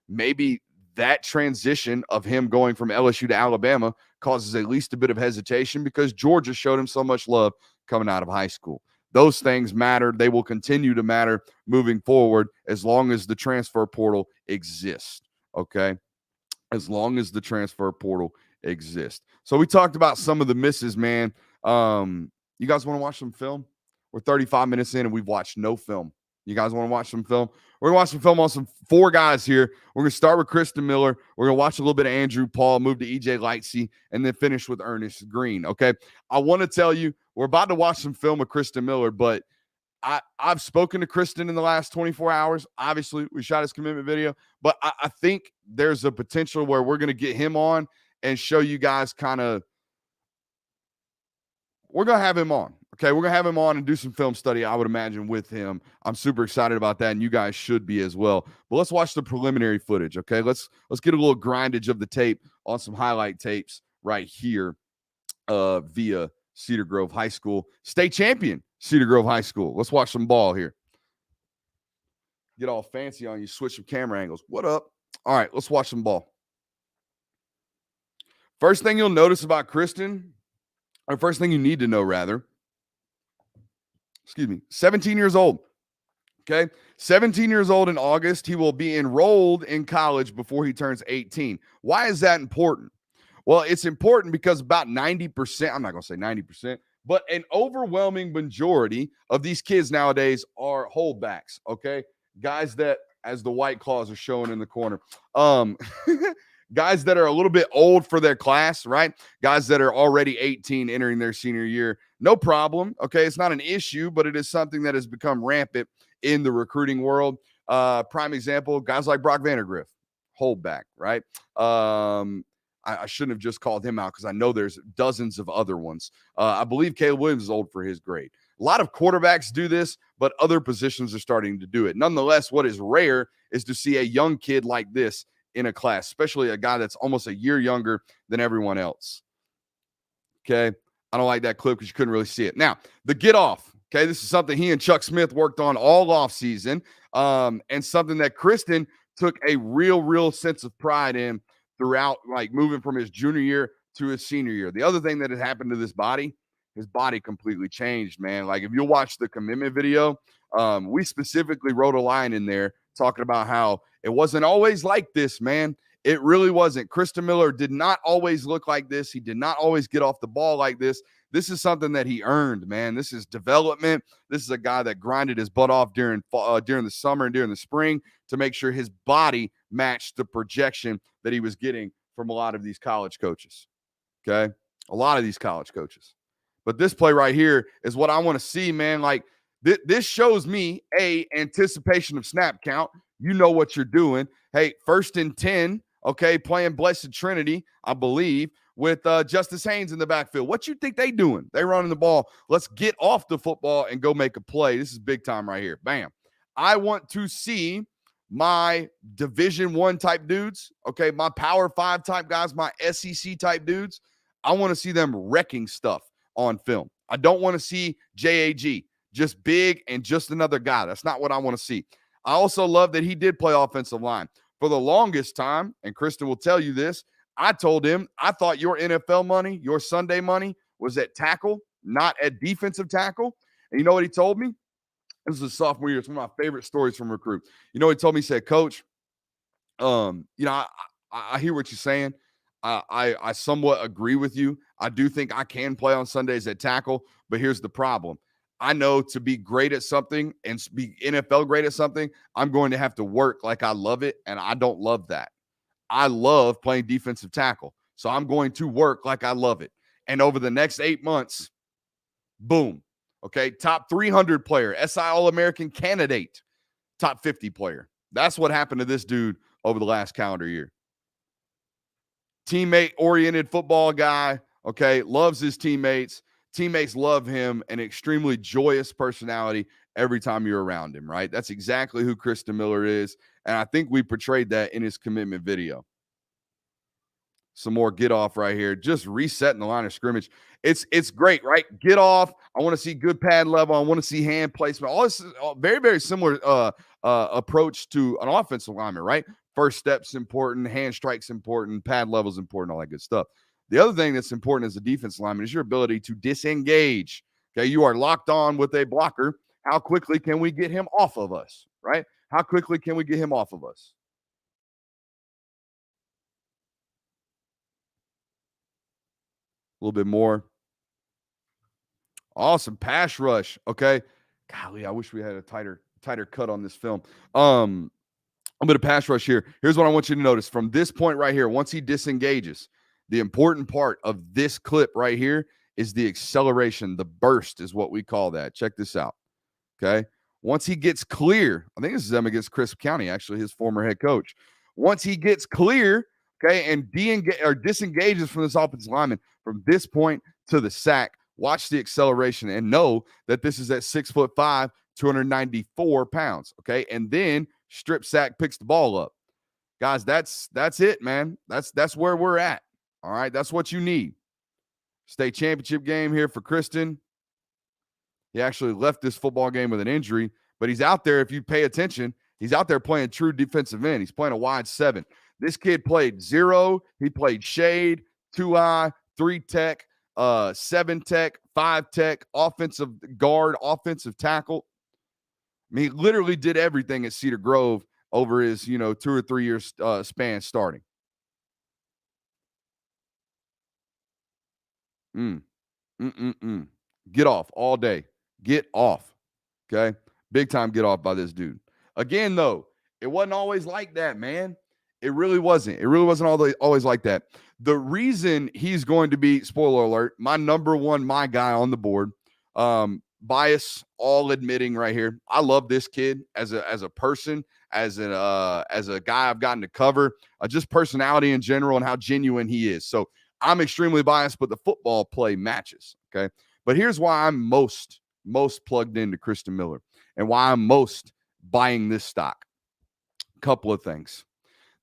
Maybe that transition of him going from LSU to Alabama causes at least a bit of hesitation because Georgia showed him so much love coming out of high school. Those things matter. They will continue to matter moving forward as long as the transfer portal exists, okay? As long as the transfer portal exists. So we talked about some of the misses, man. You guys want to watch some film? We're 35 minutes in and we've watched no film. You guys want to watch some film? We're going to watch some film on some 4 guys here. We're going to start with Kristen Miller. We're going to watch a little bit of Andrew Paul, move to EJ Lightsey, and then finish with Ernest Green, okay? I want to tell you, we're about to watch some film with Kristen Miller, but I've spoken to Kristen in the last 24 hours. Obviously, we shot his commitment video, but I think there's a potential where we're going to get him on and show you guys kind of – we're going to have him on. Okay, we're going to have him on and do some film study, I would imagine, with him. I'm super excited about that, and you guys should be as well. But let's watch the preliminary footage, okay? Let's get a little grindage of the tape on some highlight tapes right here via Cedar Grove High School. State champion, Cedar Grove High School. Let's watch some ball here. Get all fancy on you, switch some camera angles. What up? All right, let's watch some ball. First thing you'll notice about Kristen, or first thing you need to know, rather, 17 years old. Okay, 17 years old in August. He will be enrolled in college before he turns 18. Why is that important? Well, it's important because about 90%, I'm not going to say 90%, but an overwhelming majority of these kids nowadays are holdbacks, okay? Guys that, as the White Claws are showing in the corner, guys that are a little bit old for their class, right? Guys that are already 18 entering their senior year. No problem, okay? It's not an issue, but it is something that has become rampant in the recruiting world. Prime example, guys like Brock Vandergriff, holdback, right? I shouldn't have just called him out because I know there's dozens of other ones. I believe Caleb Williams is old for his grade. A lot of quarterbacks do this, but other positions are starting to do it. Nonetheless, what is rare is to see a young kid like this in a class, especially a guy that's almost a year younger than everyone else. Okay. I don't like that clip because you couldn't really see it. Now, the get off. Okay. This is something he and Chuck Smith worked on all off season, and something that Kristen took a real sense of pride in throughout, like moving from his junior year to his senior year. The other thing that had happened to this body, his body completely changed, man. Like if you watch the commitment video, we specifically wrote a line in there talking about how it wasn't always like this, man. It really wasn't. Krista Miller did not always look like this. He did not always get off the ball like this. This is something that he earned, man. This is development. This is a guy that grinded his butt off during the summer and during the spring to make sure his body matched the projection that he was getting from a lot of these college coaches. Okay? A lot of these college coaches. But this play right here is what I want to see, man. Like, this shows me, anticipation of snap count. You know what you're doing. Hey, 1st and 10, okay, playing Blessed Trinity, I believe, with Justice Haynes in the backfield. What you think they doing? They running the ball. Let's get off the football and go make a play. This is big time right here. Bam. I want to see my Division I type dudes, okay, my Power 5 type guys, my SEC type dudes. I want to see them wrecking stuff on film. I don't want to see JAG, just big and just another guy. That's not what I want to see. I also love that he did play offensive line. For the longest time, and Kristen will tell you this, I told him, I thought your NFL money, your Sunday money was at tackle, not at defensive tackle. And you know what he told me? This is a sophomore year. It's one of my favorite stories from recruit. You know what he told me? He said, Coach, I hear what you're saying. I somewhat agree with you. I do think I can play on Sundays at tackle, but here's the problem. I know to be great at something and be NFL great at something, I'm going to have to work like I love it, and I don't love that. I love playing defensive tackle, so I'm going to work like I love it. And over the next 8 months, boom, okay, top 300 player, SI All-American candidate, top 50 player. That's what happened to this dude over the last calendar year. Teammate-oriented football guy, okay, loves his teammates. Teammates love him, an extremely joyous personality every time you're around him, right? That's exactly who Krista Miller is, and I think we portrayed that in his commitment video. Some more get off right here, just resetting the line of scrimmage. It's great, right? Get off. I want to see good pad level. I want to see hand placement. All this is very, very similar approach to an offensive lineman, right? First step's important, hand strike's important, pad level's important, all that good stuff. The other thing that's important as a defensive lineman is your ability to disengage. Okay, you are locked on with a blocker. How quickly can we get him off of us, right? How quickly can we get him off of us? A little bit more. Awesome pass rush. Okay. Golly, I wish we had a tighter cut on this film. I'm going to pass rush here. Here's what I want you to notice. From this point right here, once he disengages, the important part of this clip right here is the acceleration. The burst is what we call that. Check this out. Okay. Once he gets clear, I think this is them against Crisp County, actually, his former head coach. Once he gets clear, okay, and disengages from this offensive lineman from this point to the sack, watch the acceleration and know that this is at 6'5", 294 pounds. Okay. And then strip sack, picks the ball up. Guys, that's it, man. That's where we're at. All right. That's what you need. State championship game here for Kristen. He actually left this football game with an injury, but he's out there. If you pay attention, he's out there playing true defensive end. He's playing a wide 7. This kid played 0. He played shade, 2-eye, 3 tech, 7 tech, 5 tech, offensive guard, offensive tackle. I mean, he literally did everything at Cedar Grove over his, 2 or 3 years span starting. Get off all day. Get off. Okay. Big time get off by this dude. Again, though, it wasn't always like that, man. It really wasn't. It really wasn't always like that. The reason he's going to be, spoiler alert, my number one, my guy on the board, bias, all admitting right here. I love this kid as a person, as a guy I've gotten to cover, just personality in general and how genuine he is. So I'm extremely biased, but the football play matches. Okay. But here's why I'm most plugged into Kristen Miller and why I'm most buying this stock. Couple of things.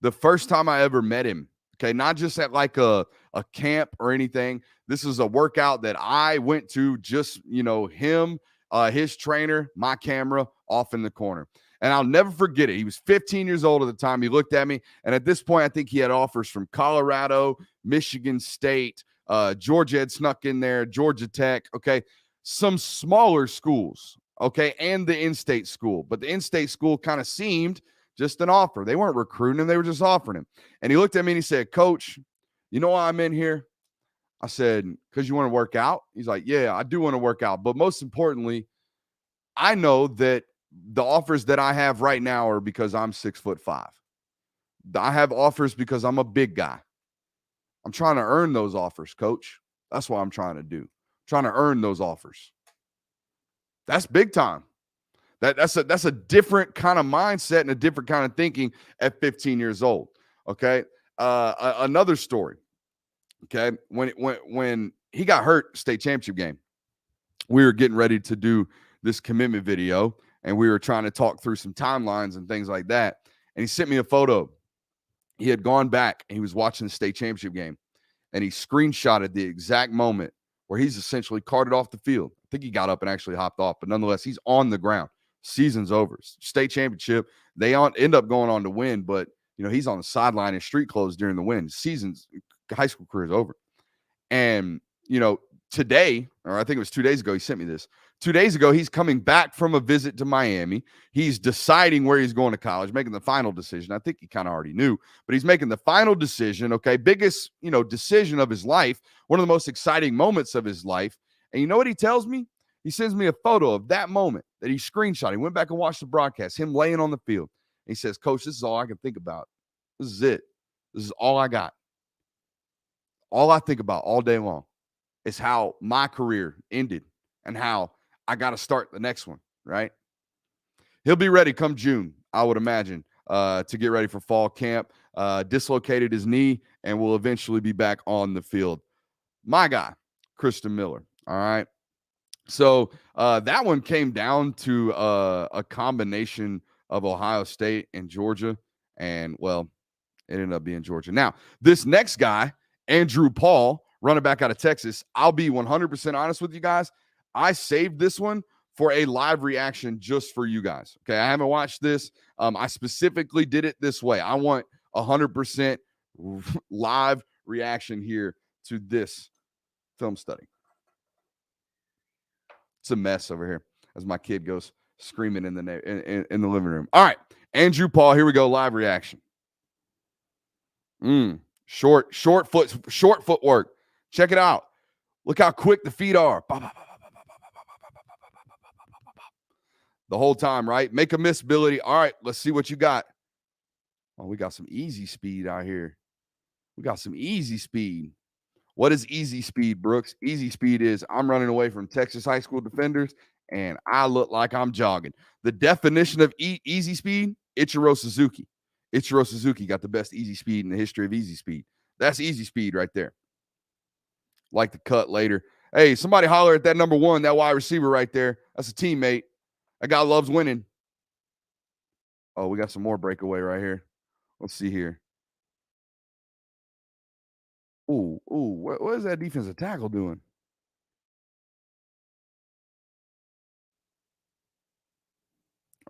The first time I ever met him, okay, not just at like a camp or anything. This is a workout that I went to, just, him, his trainer, my camera off in the corner. And I'll never forget it. He was 15 years old at the time. He looked at me. And at this point, I think he had offers from Colorado, Michigan State, Georgia had snuck in there, Georgia Tech, okay, some smaller schools, okay, and the in-state school. But the in-state school kind of seemed just an offer. They weren't recruiting him. They were just offering him. And he looked at me and he said, "Coach, you know why I'm in here?" I said, "Because you want to work out?" He's like, "Yeah, I do want to work out. But most importantly, I know that the offers that I have right now are because I'm 6'5". I have offers because I'm a big guy. I'm trying to earn those offers, Coach. That's what I'm trying to do. I'm trying to earn those offers." That's big time. That's a different kind of mindset and a different kind of thinking at 15 years old. Okay. Another story. Okay. When he got hurt state championship game, we were getting ready to do this commitment video and we were trying to talk through some timelines and things like that. And he sent me a photo. He had gone back and he was watching the state championship game and he screenshotted the exact moment where he's essentially carted off the field. I think he got up and actually hopped off, but nonetheless, he's on the ground. Season's over. State championship. They end up going on to win, but he's on the sideline in street clothes during the win. Season's high school career is over. And today, or I think it was 2 days ago, he sent me this. 2 days ago, he's coming back from a visit to Miami. He's deciding where he's going to college, making the final decision. I think he kind of already knew, but he's making the final decision. Okay, biggest decision of his life, one of the most exciting moments of his life. And you know what he tells me? He sends me a photo of that moment that he screenshot. He went back and watched the broadcast, him laying on the field. And he says, "Coach, this is all I can think about. This is it. This is all I got. All I think about all day long is how my career ended and how I got to start the next one," right? He'll be ready come June, I would imagine, to get ready for fall camp. Dislocated his knee and will eventually be back on the field. My guy, Kristen Miller. All right. So that one came down to a combination of Ohio State and Georgia. And, well, it ended up being Georgia. Now, this next guy, Andrew Paul, running back out of Texas, I'll be 100% honest with you guys. I saved this one for a live reaction just for you guys. Okay, I haven't watched this. I specifically did it this way. I want 100% live reaction here to this film study. It's a mess over here as my kid goes screaming in the living room. All right, Andrew Paul, here we go, live reaction. Short footwork. Check it out. Look how quick the feet are. The whole time, right? Make a miss, Billy. All right, let's see what you got. Oh, we got some easy speed out here. We got some easy speed. What is easy speed, Brooks? Easy speed is I'm running away from Texas high school defenders, and I look like I'm jogging. The definition of easy speed, Ichiro Suzuki. Ichiro Suzuki got the best easy speed in the history of easy speed. That's easy speed right there. Like the cut later. Hey, somebody holler at that number 1, that wide receiver right there. That's a teammate. That guy loves winning. Oh, we got some more breakaway right here. Let's see here. Ooh, what is that defensive tackle doing?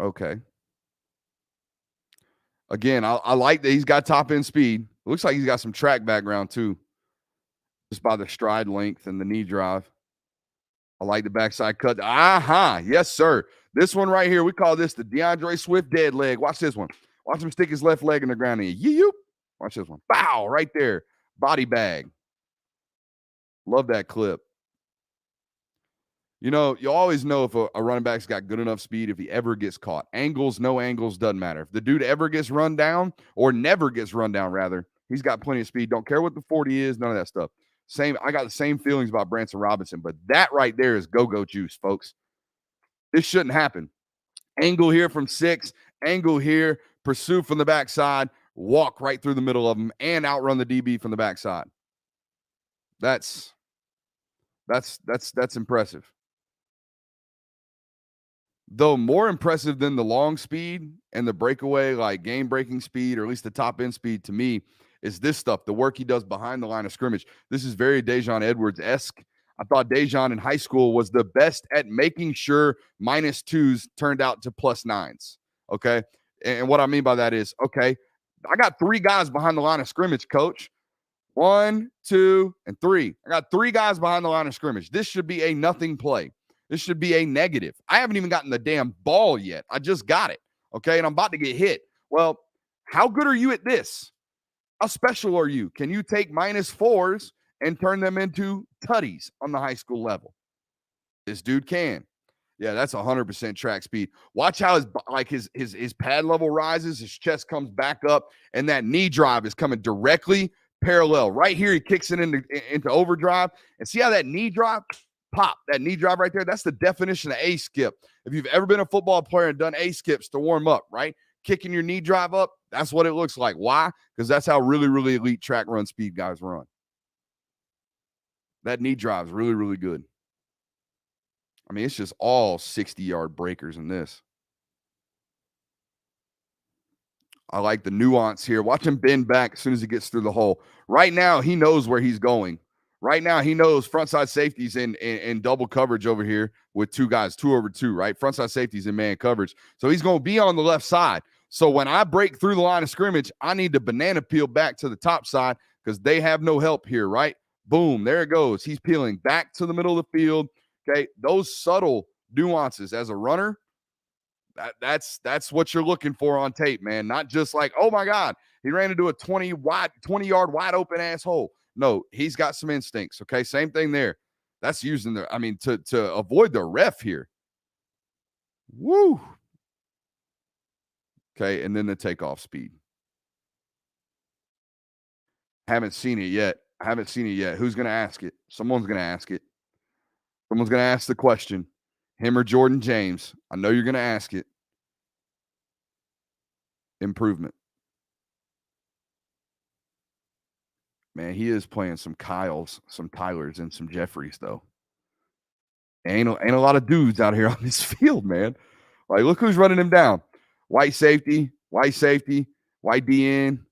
Okay. Again, I like that he's got top end speed. It looks like he's got some track background too, just by the stride length and the knee drive. I like the backside cut. Yes, sir. This one right here, we call this the DeAndre Swift dead leg. Watch this one. Watch him stick his left leg in the ground and yeep. Watch this one. Bow, right there. Body bag. Love that clip. You know, you always know if a running back's got good enough speed if he ever gets caught. Angles, no angles, doesn't matter. If the dude ever gets run down, or never gets run down, rather, he's got plenty of speed. Don't care what the 40 is, none of that stuff. I got the same feelings about Branson Robinson, but that right there is go-go juice, folks. This shouldn't happen. Angle here from 6, angle here, pursue from the backside, walk right through the middle of them, and outrun the DB from the backside. That's impressive. Though more impressive than the long speed and the breakaway, like game-breaking speed, or at least the top-end speed to me, is this stuff, the work he does behind the line of scrimmage. This is very Dejon Edwards-esque. I thought Dejon in high school was the best at making sure -2s turned out to +9s, okay? And what I mean by that is, okay, I got 3 guys behind the line of scrimmage, coach. 1, 2, and 3. I got 3 guys behind the line of scrimmage. This should be a nothing play. This should be a negative. I haven't even gotten the damn ball yet. I just got it, okay? And I'm about to get hit. Well, how good are you at this? How special are you? Can you take -4s and turn them into tutties on the high school level? This dude can. Yeah, that's 100% track speed. Watch how his pad level rises, his chest comes back up, and that knee drive is coming directly parallel. Right here, he kicks it into overdrive. And see how that knee drive, pop, that knee drive right there, that's the definition of A-skip. If you've ever been a football player and done A-skips to warm up, right? Kicking your knee drive up, that's what it looks like. Why? Because that's how really, really elite track run speed guys run. That knee drive is really, really good. I mean, it's just all 60-yard breakers in this. I like the nuance here. Watch him bend back as soon as he gets through the hole. Right now, he knows where he's going. Right now, he knows frontside safety's in double coverage over here with 2 guys, 2 over 2, right? Frontside safety's in man coverage. So he's going to be on the left side. So when I break through the line of scrimmage, I need to banana peel back to the top side because they have no help here, right? Boom, there it goes. He's peeling back to the middle of the field. Okay, those subtle nuances as a runner, that's what you're looking for on tape, man. Not just like, oh my God, he ran into a 20-yard wide open asshole. No, he's got some instincts. Okay, same thing there. That's using to avoid the ref here. Woo. Okay, and then the takeoff speed. Haven't seen it yet. Who's going to ask it? Someone's going to ask it. Someone's going to ask the question. Him or Jordan James. I know you're going to ask it. Improvement. Man, he is playing some Kyles, some Tylers, and some Jeffries, though. Ain't a lot of dudes out here on this field, man. Like, look who's running him down. White safety, white DN.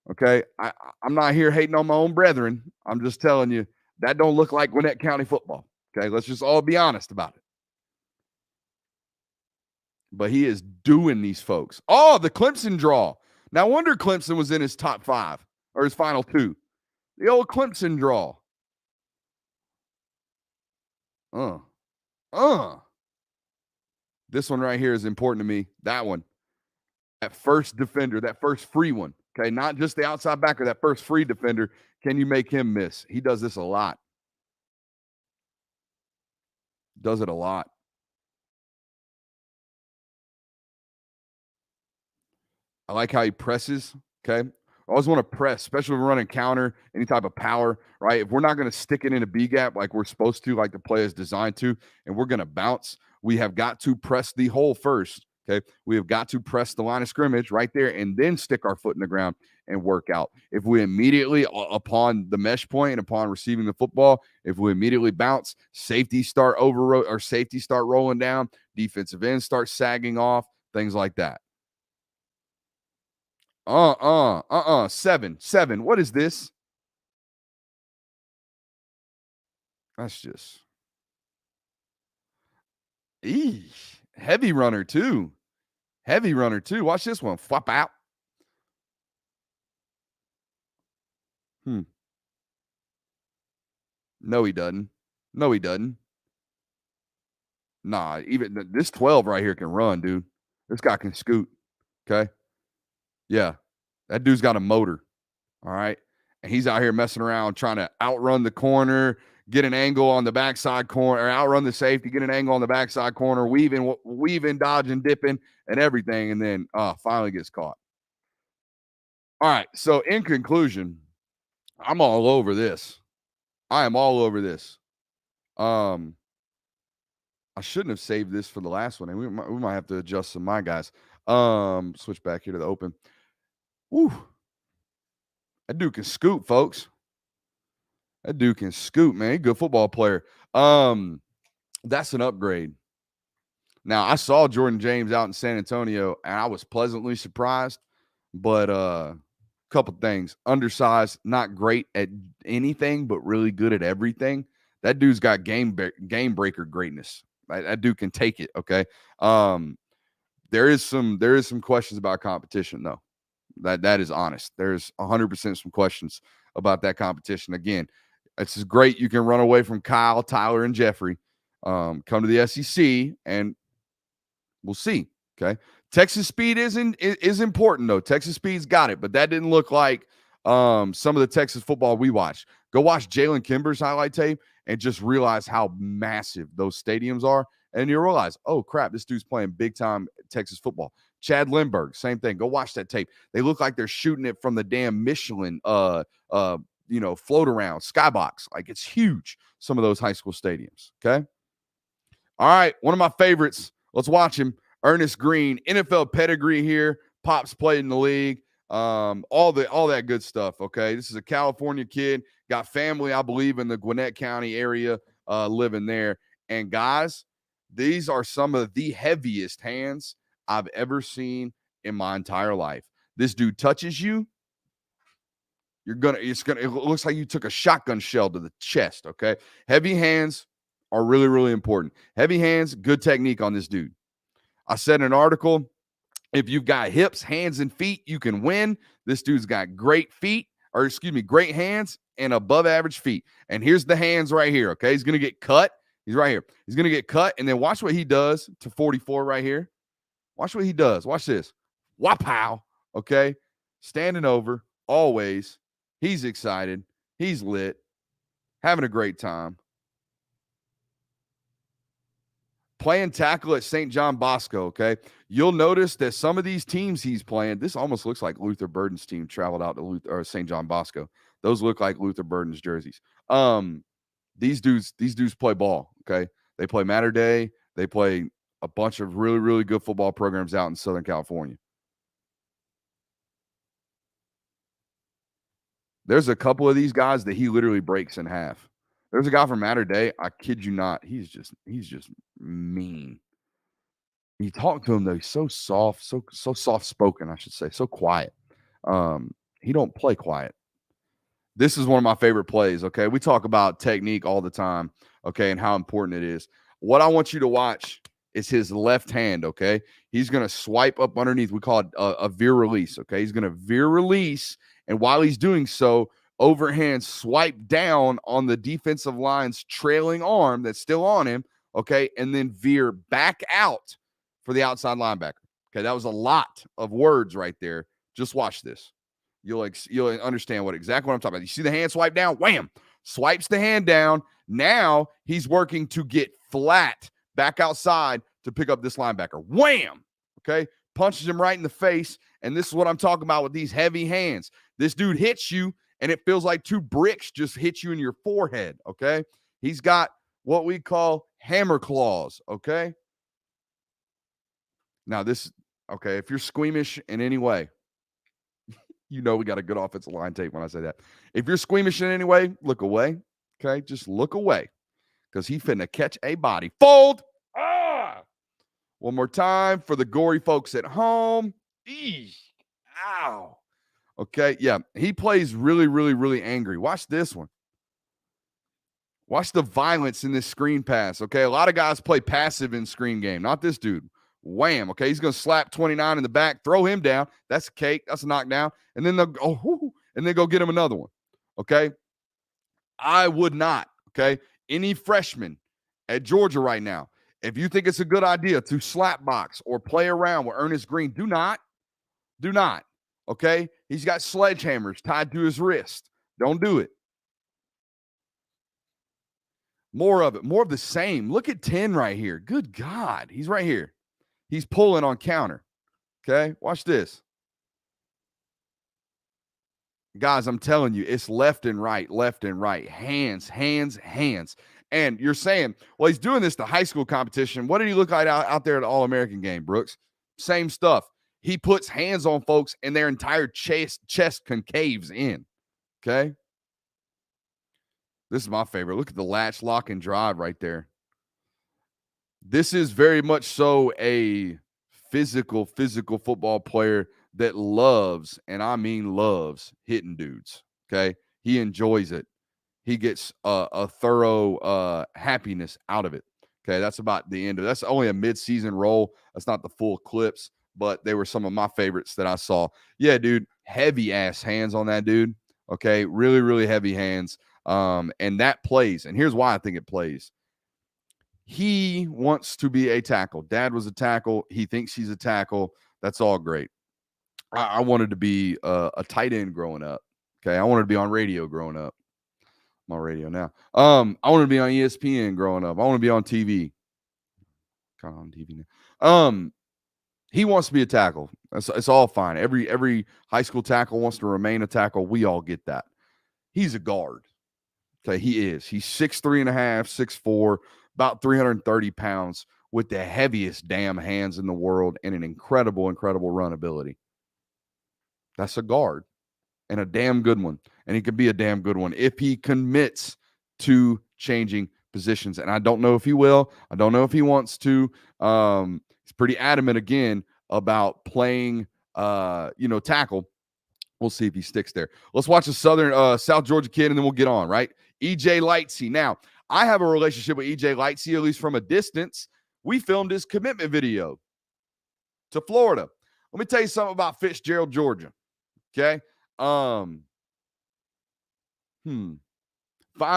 Okay, I'm not here hating on my own brethren. I'm just telling you, that don't look like Gwinnett County football. Okay, let's just all be honest about it. But he is doing these folks. Oh, the Clemson draw. No wonder Clemson was in his top 5 or his final 2. The old Clemson draw. This one right here is important to me. That one. That first defender, that first free one. Okay, not just the outside backer, that first free defender. Can you make him miss? He does this a lot. Does it a lot. I like how he presses. Okay. I always want to press, especially when we're running counter, any type of power, right? If we're not going to stick it in a B gap like we're supposed to, like the play is designed to, and we're going to bounce, we have got to press the hole first. Okay. We have got to press the line of scrimmage right there and then stick our foot in the ground and work out. If we immediately, upon the mesh point and upon receiving the football, if we immediately bounce, safety start rolling down, defensive ends start sagging off, things like that. 7. What is this? That's just heavy runner too. Watch this one. Flop out. No, he doesn't. Nah, even this 12 right here can run, dude. This guy can scoot. Okay. Yeah. That dude's got a motor. All right. And he's out here messing around trying to outrun the corner, get an angle on the backside corner, or outrun the safety, get an angle on the backside corner, weaving, dodging, dipping, and everything. And then finally gets caught. All right. So in conclusion, I'm all over this. I am all over this. I shouldn't have saved this for the last one. And we might have to adjust some of my guys. Switch back here to the open. Woo. That dude can scoot, folks. That dude can scoot, man. Good football player. That's an upgrade. Now, I saw Jordan James out in San Antonio, and I was pleasantly surprised. But a couple things. Undersized, not great at anything, but really good at everything. That dude's got game breaker greatness. That dude can take it, okay? There is some questions about competition, though. That is honest. There's 100% some questions about that competition. Again, it's great. You can run away from Kyle, Tyler, and Jeffrey. Come to the SEC, and we'll see. Okay, Texas speed is important though. Texas speed's got it, but that didn't look like some of the Texas football we watched. Go watch Jalen Kimber's highlight tape and just realize how massive those stadiums are, and you realize, oh crap, this dude's playing big time Texas football. Chad Lindbergh, same thing. Go watch that tape. They look like they're shooting it from the damn Michelin, float around skybox. Like it's huge. Some of those high school stadiums. Okay. All right. One of my favorites. Let's watch him. Ernest Green, NFL pedigree here. Pops played in the league. All that good stuff. Okay. This is a California kid. Got family, I believe, in the Gwinnett County area, living there. And guys, these are some of the heaviest hands I've ever seen in my entire life. This dude touches you, it looks like you took a shotgun shell to the chest, okay? Heavy hands are really, really important. Heavy hands, good technique on this dude. I said in an article, if you've got hips, hands, and feet, you can win. This dude's got great hands and above average feet. And here's the hands right here, okay? He's going to get cut. He's right here. He's going to get cut, and then watch what he does to 44 right here. Watch what he does. Watch this. Wapow. Okay. Standing over. Always. He's excited. He's lit. Having a great time. Playing tackle at St. John Bosco. Okay. You'll notice that some of these teams he's playing, this almost looks like Luther Burden's team traveled out to St. John Bosco. Those look like Luther Burden's jerseys. These dudes play ball. Okay. They play Mater Day. They play a bunch of really, really good football programs out in Southern California. There's a couple of these guys that he literally breaks in half. There's a guy from Mater Day. I kid you not. He's just mean. You talk to him though, he's so soft, so soft spoken, I should say, so quiet. He don't play quiet. This is one of my favorite plays. Okay, we talk about technique all the time. Okay, and how important it is. What I want you to watch is his left hand, okay? He's going to swipe up underneath. We call it a veer release, okay? He's going to veer release, and while he's doing so, overhand swipe down on the defensive line's trailing arm that's still on him, okay, and then veer back out for the outside linebacker. Okay, that was a lot of words right there. Just watch this. You'll understand exactly what I'm talking about. You see the hand swipe down? Wham! Swipes the hand down. Now he's working to get flat back outside to pick up this linebacker. Wham! Okay, punches him right in the face. And this is what I'm talking about with these heavy hands. This dude hits you, and it feels like 2 bricks just hit you in your forehead, okay? He's got what we call hammer claws, okay? Now if you're squeamish in any way, you know we got a good offensive line tape when I say that. If you're squeamish in any way, look away, okay? Just look away because he finna catch a body. Fold! Ah! One more time for the gory folks at home. Eesh. Ow. Okay, yeah. He plays really, really, really angry. Watch this one. Watch the violence in this screen pass, okay? A lot of guys play passive in screen game. Not this dude. Wham, okay? He's going to slap 29 in the back, throw him down. That's a cake. That's a knockdown. And then they'll go, and then go get him another one, okay? I would not, okay? Any freshman at Georgia right now, if you think it's a good idea to slap box or play around with Ernest Green, do not. Do not. Okay? He's got sledgehammers tied to his wrist. Don't do it. More of it. More of the same. Look at 10 right here. Good God. He's right here. He's pulling on counter. Okay? Watch this. Guys, I'm telling you, it's left and right, left and right. Hands, hands, hands. And you're saying, well, he's doing this to high school competition. What did he look like out there at the All-American game, Brooks? Same stuff. He puts hands on folks and their entire chest concaves in. Okay? This is my favorite. Look at the latch, lock, and drive right there. This is very much so a physical football player that loves, and I mean loves, hitting dudes. Okay? He enjoys it. He gets a thorough happiness out of it. Okay? That's about the end of it. That's only a mid-season role. That's not the full clips, but they were some of my favorites that I saw. Yeah, dude, heavy-ass hands on that dude. Okay? Really, really heavy hands. And that plays. And here's why I think it plays. He wants to be a tackle. Dad was a tackle. He thinks he's a tackle. That's all great. I wanted to be a tight end growing up. Okay, I wanted to be on radio growing up. I'm on radio now. I wanted to be on ESPN growing up. I want to be on TV. Kind of on TV now. He wants to be a tackle. It's all fine. Every high school tackle wants to remain a tackle. We all get that. He's a guard. Okay, he is. He's 6'3.5", 6'4", about 330 pounds with the heaviest damn hands in the world and an incredible, incredible run ability. That's a guard and a damn good one. And he could be a damn good one if he commits to changing positions. And I don't know if he will. I don't know if he wants to. He's pretty adamant again about playing, tackle. We'll see if he sticks there. Let's watch a South Georgia kid, and then we'll get on, right? E.J. Lightsey. Now, I have a relationship with E.J. Lightsey, at least from a distance. We filmed his commitment video to Florida. Let me tell you something about Fitzgerald, Georgia. Okay? Fine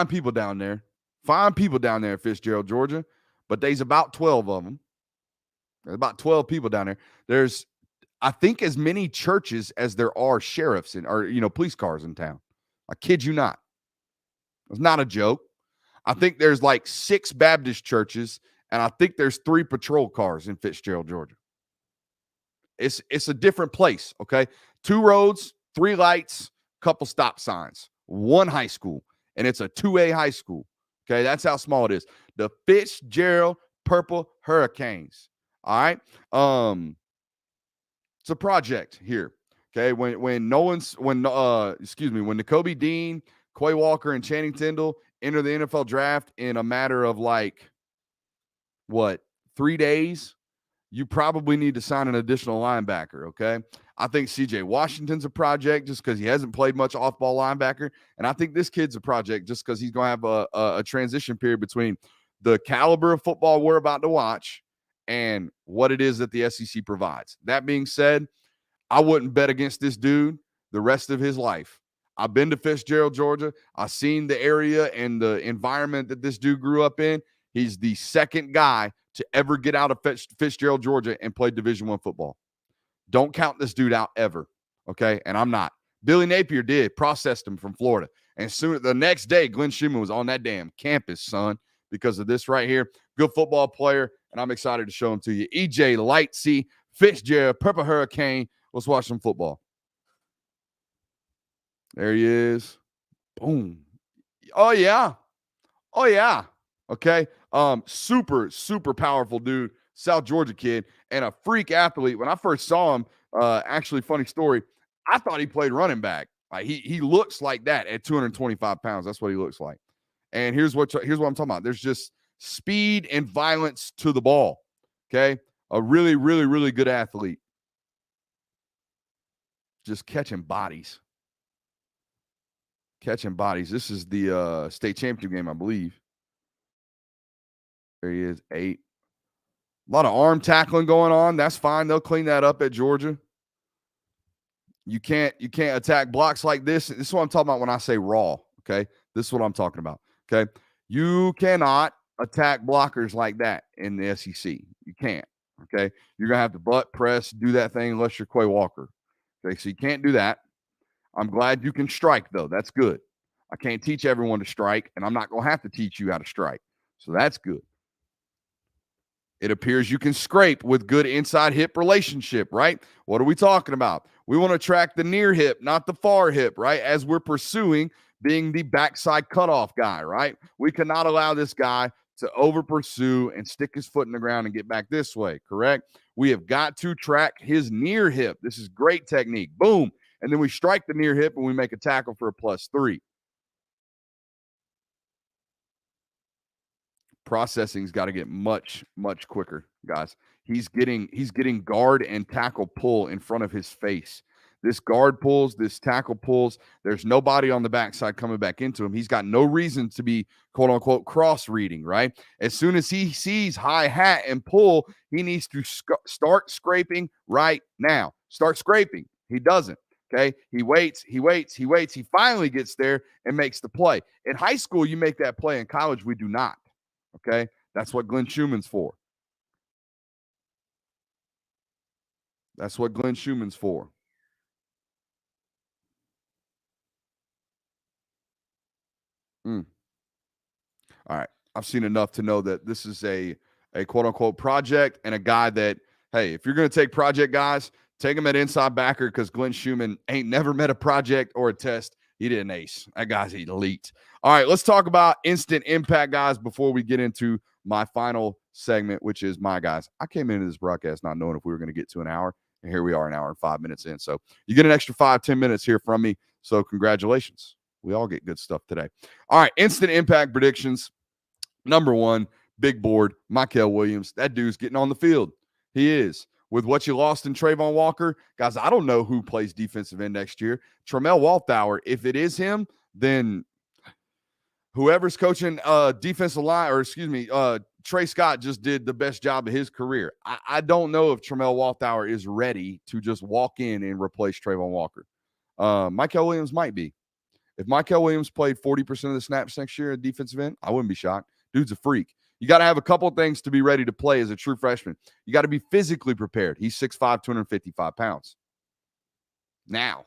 people down there. Fine people down there at Fitzgerald, Georgia. But there's about 12 of them. There's about 12 people down there. There's, I think, as many churches as there are sheriffs police cars in town. I kid you not. It's not a joke. I think there's like 6 Baptist churches, and I think there's 3 patrol cars in Fitzgerald, Georgia. It's a different place, okay? 2 roads, 3 lights, couple stop signs, 1 high school, and it's a 2A high school, okay? That's how small it is. The Fitzgerald Purple Hurricanes, all right? It's a project here, okay? When Nakobe Dean, Quay Walker, and Channing Tindall enter the NFL draft in a matter of 3 days, you probably need to sign an additional linebacker, okay? I think C.J. Washington's a project just because he hasn't played much off-ball linebacker, and I think this kid's a project just because he's going to have a transition period between the caliber of football we're about to watch and what it is that the SEC provides. That being said, I wouldn't bet against this dude the rest of his life. I've been to Fitzgerald, Georgia. I've seen the area and the environment that this dude grew up in. He's the second guy to ever get out of Fitzgerald, Georgia, and play Division I football. Don't count this dude out ever, okay? And I'm not. Billy Napier did, processed him from Florida. And soon the next day, Glenn Schumann was on that damn campus, son, because of this right here. Good football player, and I'm excited to show him to you. EJ Lightsey, Fitzgerald, Purple Hurricane. Let's watch some football. There he is. Boom. Oh, yeah. Oh, yeah. Okay. Super, super powerful dude. South Georgia kid and a freak athlete. When I first saw him, actually, funny story, I thought he played running back. Like he looks like that at 225 pounds. That's what he looks like. And here's what I'm talking about. There's just speed and violence to the ball. Okay. A really, really, really good athlete. Just catching bodies. Catching bodies. This is the state championship game, I believe. There he is, 8. A lot of arm tackling going on. That's fine. They'll clean that up at Georgia. You can't attack blocks like this. This is what I'm talking about when I say raw, okay? This is what I'm talking about, okay? You cannot attack blockers like that in the SEC. You can't, okay? You're going to have to butt press, do that thing unless you're Quay Walker, okay? So you can't do that. I'm glad you can strike, though. That's good. I can't teach everyone to strike, and I'm not going to have to teach you how to strike. So that's good. It appears you can scrape with good inside hip relationship, right? What are we talking about? We want to track the near hip, not the far hip, right? As we're pursuing being the backside cutoff guy, right? We cannot allow this guy to over pursue and stick his foot in the ground and get back this way, correct? We have got to track his near hip. This is great technique. Boom. And then we strike the near hip and we make a tackle for a +3. Processing's got to get much, much quicker, guys. He's getting guard and tackle pull in front of his face. This guard pulls, this tackle pulls. There's nobody on the backside coming back into him. He's got no reason to be, quote unquote, cross reading, right? As soon as he sees high hat and pull, he needs to start scraping right now. Start scraping. He doesn't. Okay. He waits. He finally gets there and makes the play. In high school, you make that play. In college, we do not. Okay, that's what Glenn Schumann's for. That's what Glenn Schumann's for. All right, I've seen enough to know that this is a quote-unquote project and a guy that, hey, if you're going to take project guys, take him at inside backer because Glenn Schumann ain't never met a project or a test he didn't ace. That guy's elite. All right, let's talk about instant impact, guys, before we get into my final segment, which is my guys. I came into this broadcast not knowing if we were going to get to an hour, and here we are, an hour and 5 minutes in. So you get an extra 5-10 minutes here from me. So congratulations. We all get good stuff today. All right, instant impact predictions. Number 1, big board, Mykel Williams. That dude's getting on the field. He is. With what you lost in Trayvon Walker, guys, I don't know who plays defensive end next year. Tramel Walthour, if it is him, then whoever's coaching defensive line, or excuse me, Trey Scott just did the best job of his career. I don't know if Tramel Walthour is ready to just walk in and replace Trayvon Walker. Mykel Williams might be. If Mykel Williams played 40% of the snaps next year at defensive end, I wouldn't be shocked. Dude's a freak. You got to have a couple of things to be ready to play as a true freshman. You got to be physically prepared. He's 6'5", 255 pounds. Now.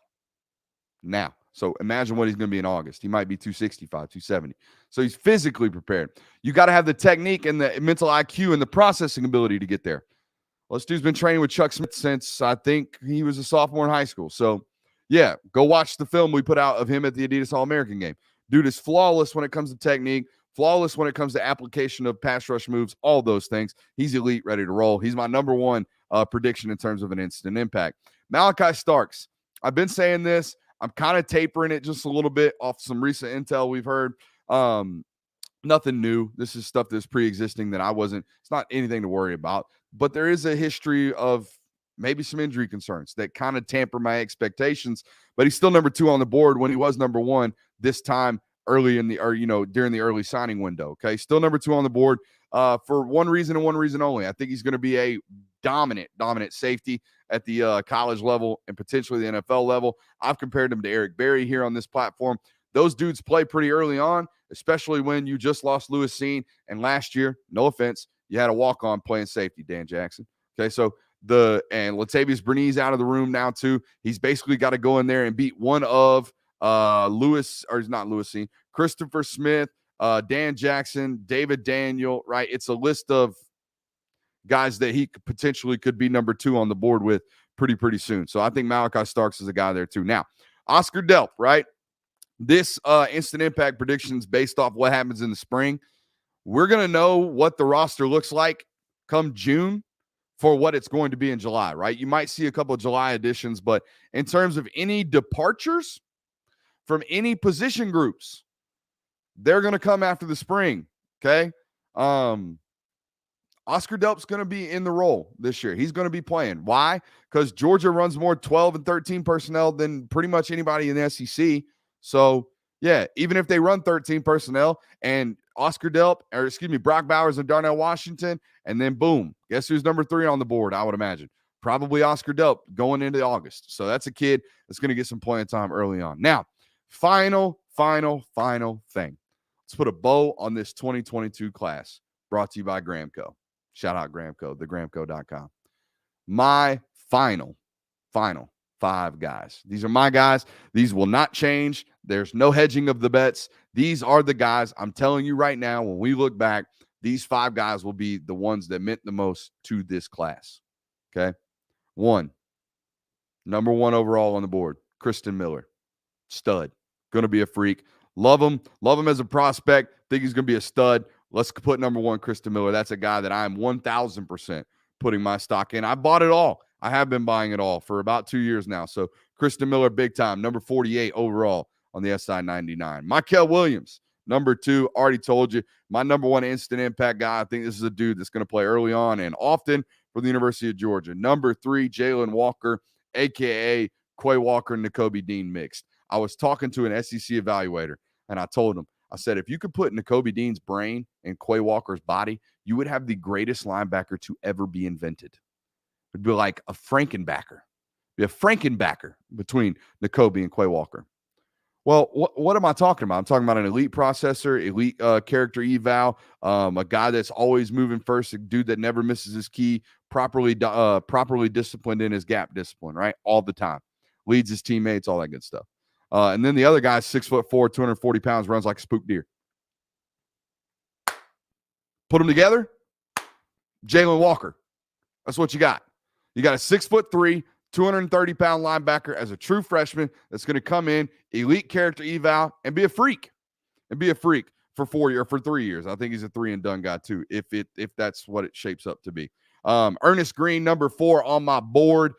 So imagine what he's going to be in August. He might be 265, 270. So he's physically prepared. You got to have the technique and the mental IQ and the processing ability to get there. Well, this dude's been training with Chuck Smith since I think he was a sophomore in high school. So, yeah, go watch the film we put out of him at the Adidas All-American game. Dude is flawless when it comes to technique. Flawless when it comes to application of pass rush moves, all those things. He's elite, ready to roll. He's my number 1 prediction in terms of an instant impact. Malachi Starks. I've been saying this. I'm kind of tapering it just a little bit off some recent intel we've heard. Nothing new. This is stuff that's pre-existing that it's not anything to worry about. But there is a history of maybe some injury concerns that kind of tamper my expectations. But he's still number 2 on the board when he was number 1 this time during the early signing window. Okay. Still number 2 on the board for one reason and one reason only. I think he's going to be a dominant safety at the college level and potentially the NFL level. I've compared him to Eric Berry here on this platform. those dudes play pretty early on, especially when you just lost Lewis Seen. And last year, no offense, you had a walk-on playing safety, Dan Jackson. Okay, so and Latavius Bernice out of the room now too. He's basically got to go in there and beat one of Christopher Smith, Dan Jackson, David Daniel, right? It's a list of guys that he potentially could be number 2 on the board with pretty soon. So I think Malachi Starks is a guy there too. Now, Oscar Delp, right? This instant impact predictions based off what happens in the spring. We're going to know what the roster looks like come June for what it's going to be in July, right? You might see a couple of July additions, but in terms of any departures from any position groups, they're going to come after the spring, okay? Oscar Delp's going to be in the role this year. He's going to be playing. Why? Because Georgia runs more 12 and 13 personnel than pretty much anybody in the SEC. So, yeah, even if they run 13 personnel and Brock Bowers and Darnell Washington, and then boom, guess who's number 3 on the board, I would imagine? Probably Oscar Delp going into August. So that's a kid that's going to get some playing time early on. Now, final thing. Let's put a bow on this 2022 class brought to you by Gramco. Shout out Gramco, thegramco.com. My final 5 guys. These are my guys. These will not change. There's no hedging of the bets. These are the guys. I'm telling you right now, when we look back, these 5 guys will be the ones that meant the most to this class. Okay? 1, number 1 overall on the board, Kristen Miller. Stud. Going to be a freak. Love him as a prospect. Think he's going to be a stud. Let's put number 1, Kristen Miller. That's a guy that I'm 1,000% putting my stock in. I bought it all. I have been buying it all for about 2 years now. So Kristen Miller, big time, number 48 overall on the SI 99. Michael Williams, number 2. Already told you, my number 1 instant impact guy. I think this is a dude that's going to play early on and often for the University of Georgia. Number 3, Jalen Walker, a.k.a. Quay Walker and Nakobe Dean mixed. I was talking to an SEC evaluator, and I told him, I said, if you could put Nakobe Dean's brain in Quay Walker's body, you would have the greatest linebacker to ever be invented. It'd be like a Frankenbacker. Be a Frankenbacker between Nakobe and Quay Walker. Well, what am I talking about? I'm talking about an elite processor, elite character eval, a guy that's always moving first, a dude that never misses his key, properly disciplined in his gap discipline, right? All the time. Leads his teammates, all that good stuff. And then the other guy's 6'4", 240 pounds, runs like a spook deer. Put them together, Jalen Walker. That's what you got. You got a 6'3", 230-pound linebacker as a true freshman that's going to come in, elite character eval, and be a freak. For 3 years. I think he's a 3-and-done guy too, if that's what it shapes up to be. Ernest Green, number 4 on my board.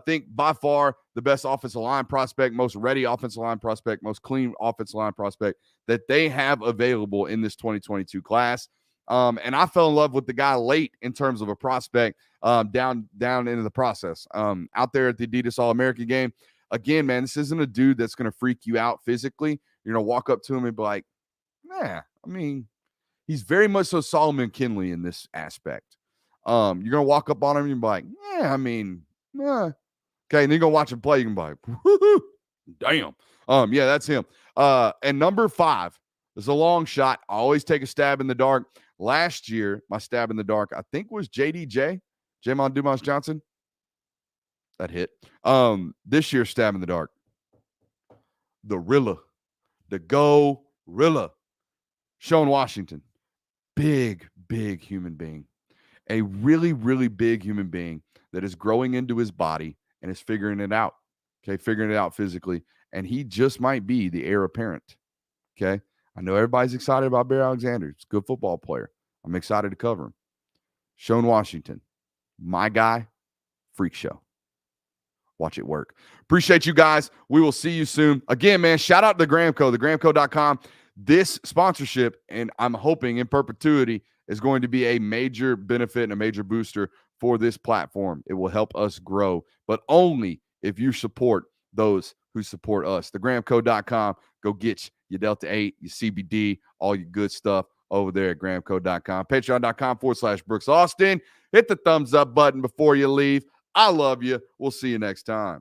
Think by far the best offensive line prospect, most ready offensive line prospect, most clean offensive line prospect that they have available in this 2022 class. And I fell in love with the guy late in terms of a prospect down into the process. Out there at the Adidas All-American game. Again, man, this isn't a dude that's going to freak you out physically. You're going to walk up to him and be like, I mean, he's very much so Solomon Kinley in this aspect. You're going to walk up on him and you're like, okay. And then you're going to watch him play. You can be like, woo-hoo, damn. Yeah, that's him. And number 5 is a long shot. I always take a stab in the dark. Last year, my stab in the dark, I think, was JDJ, Jamon Dumas Johnson. That hit. This year's stab in the dark, the Gorilla, Sean Washington. Big human being. A really, really big human being that is growing into his body and is figuring it out. Okay, figuring it out physically. And he just might be the heir apparent. Okay. I know everybody's excited about Bear Alexander. He's a good football player. I'm excited to cover him. Sean Washington, my guy, freak show. Watch it work. Appreciate you guys. We will see you soon. Again, man, shout out to Gramco, thegramco.com. This sponsorship, and I'm hoping in perpetuity, is going to be a major benefit and a major booster for this platform. It will help us grow, but only if you support those who support us. Thegramco.com. Go get your Delta 8, your CBD, all your good stuff over there at Gramco.com. Patreon.com/Brooks Austin. Hit the thumbs up button before you leave. I love you. We'll see you next time.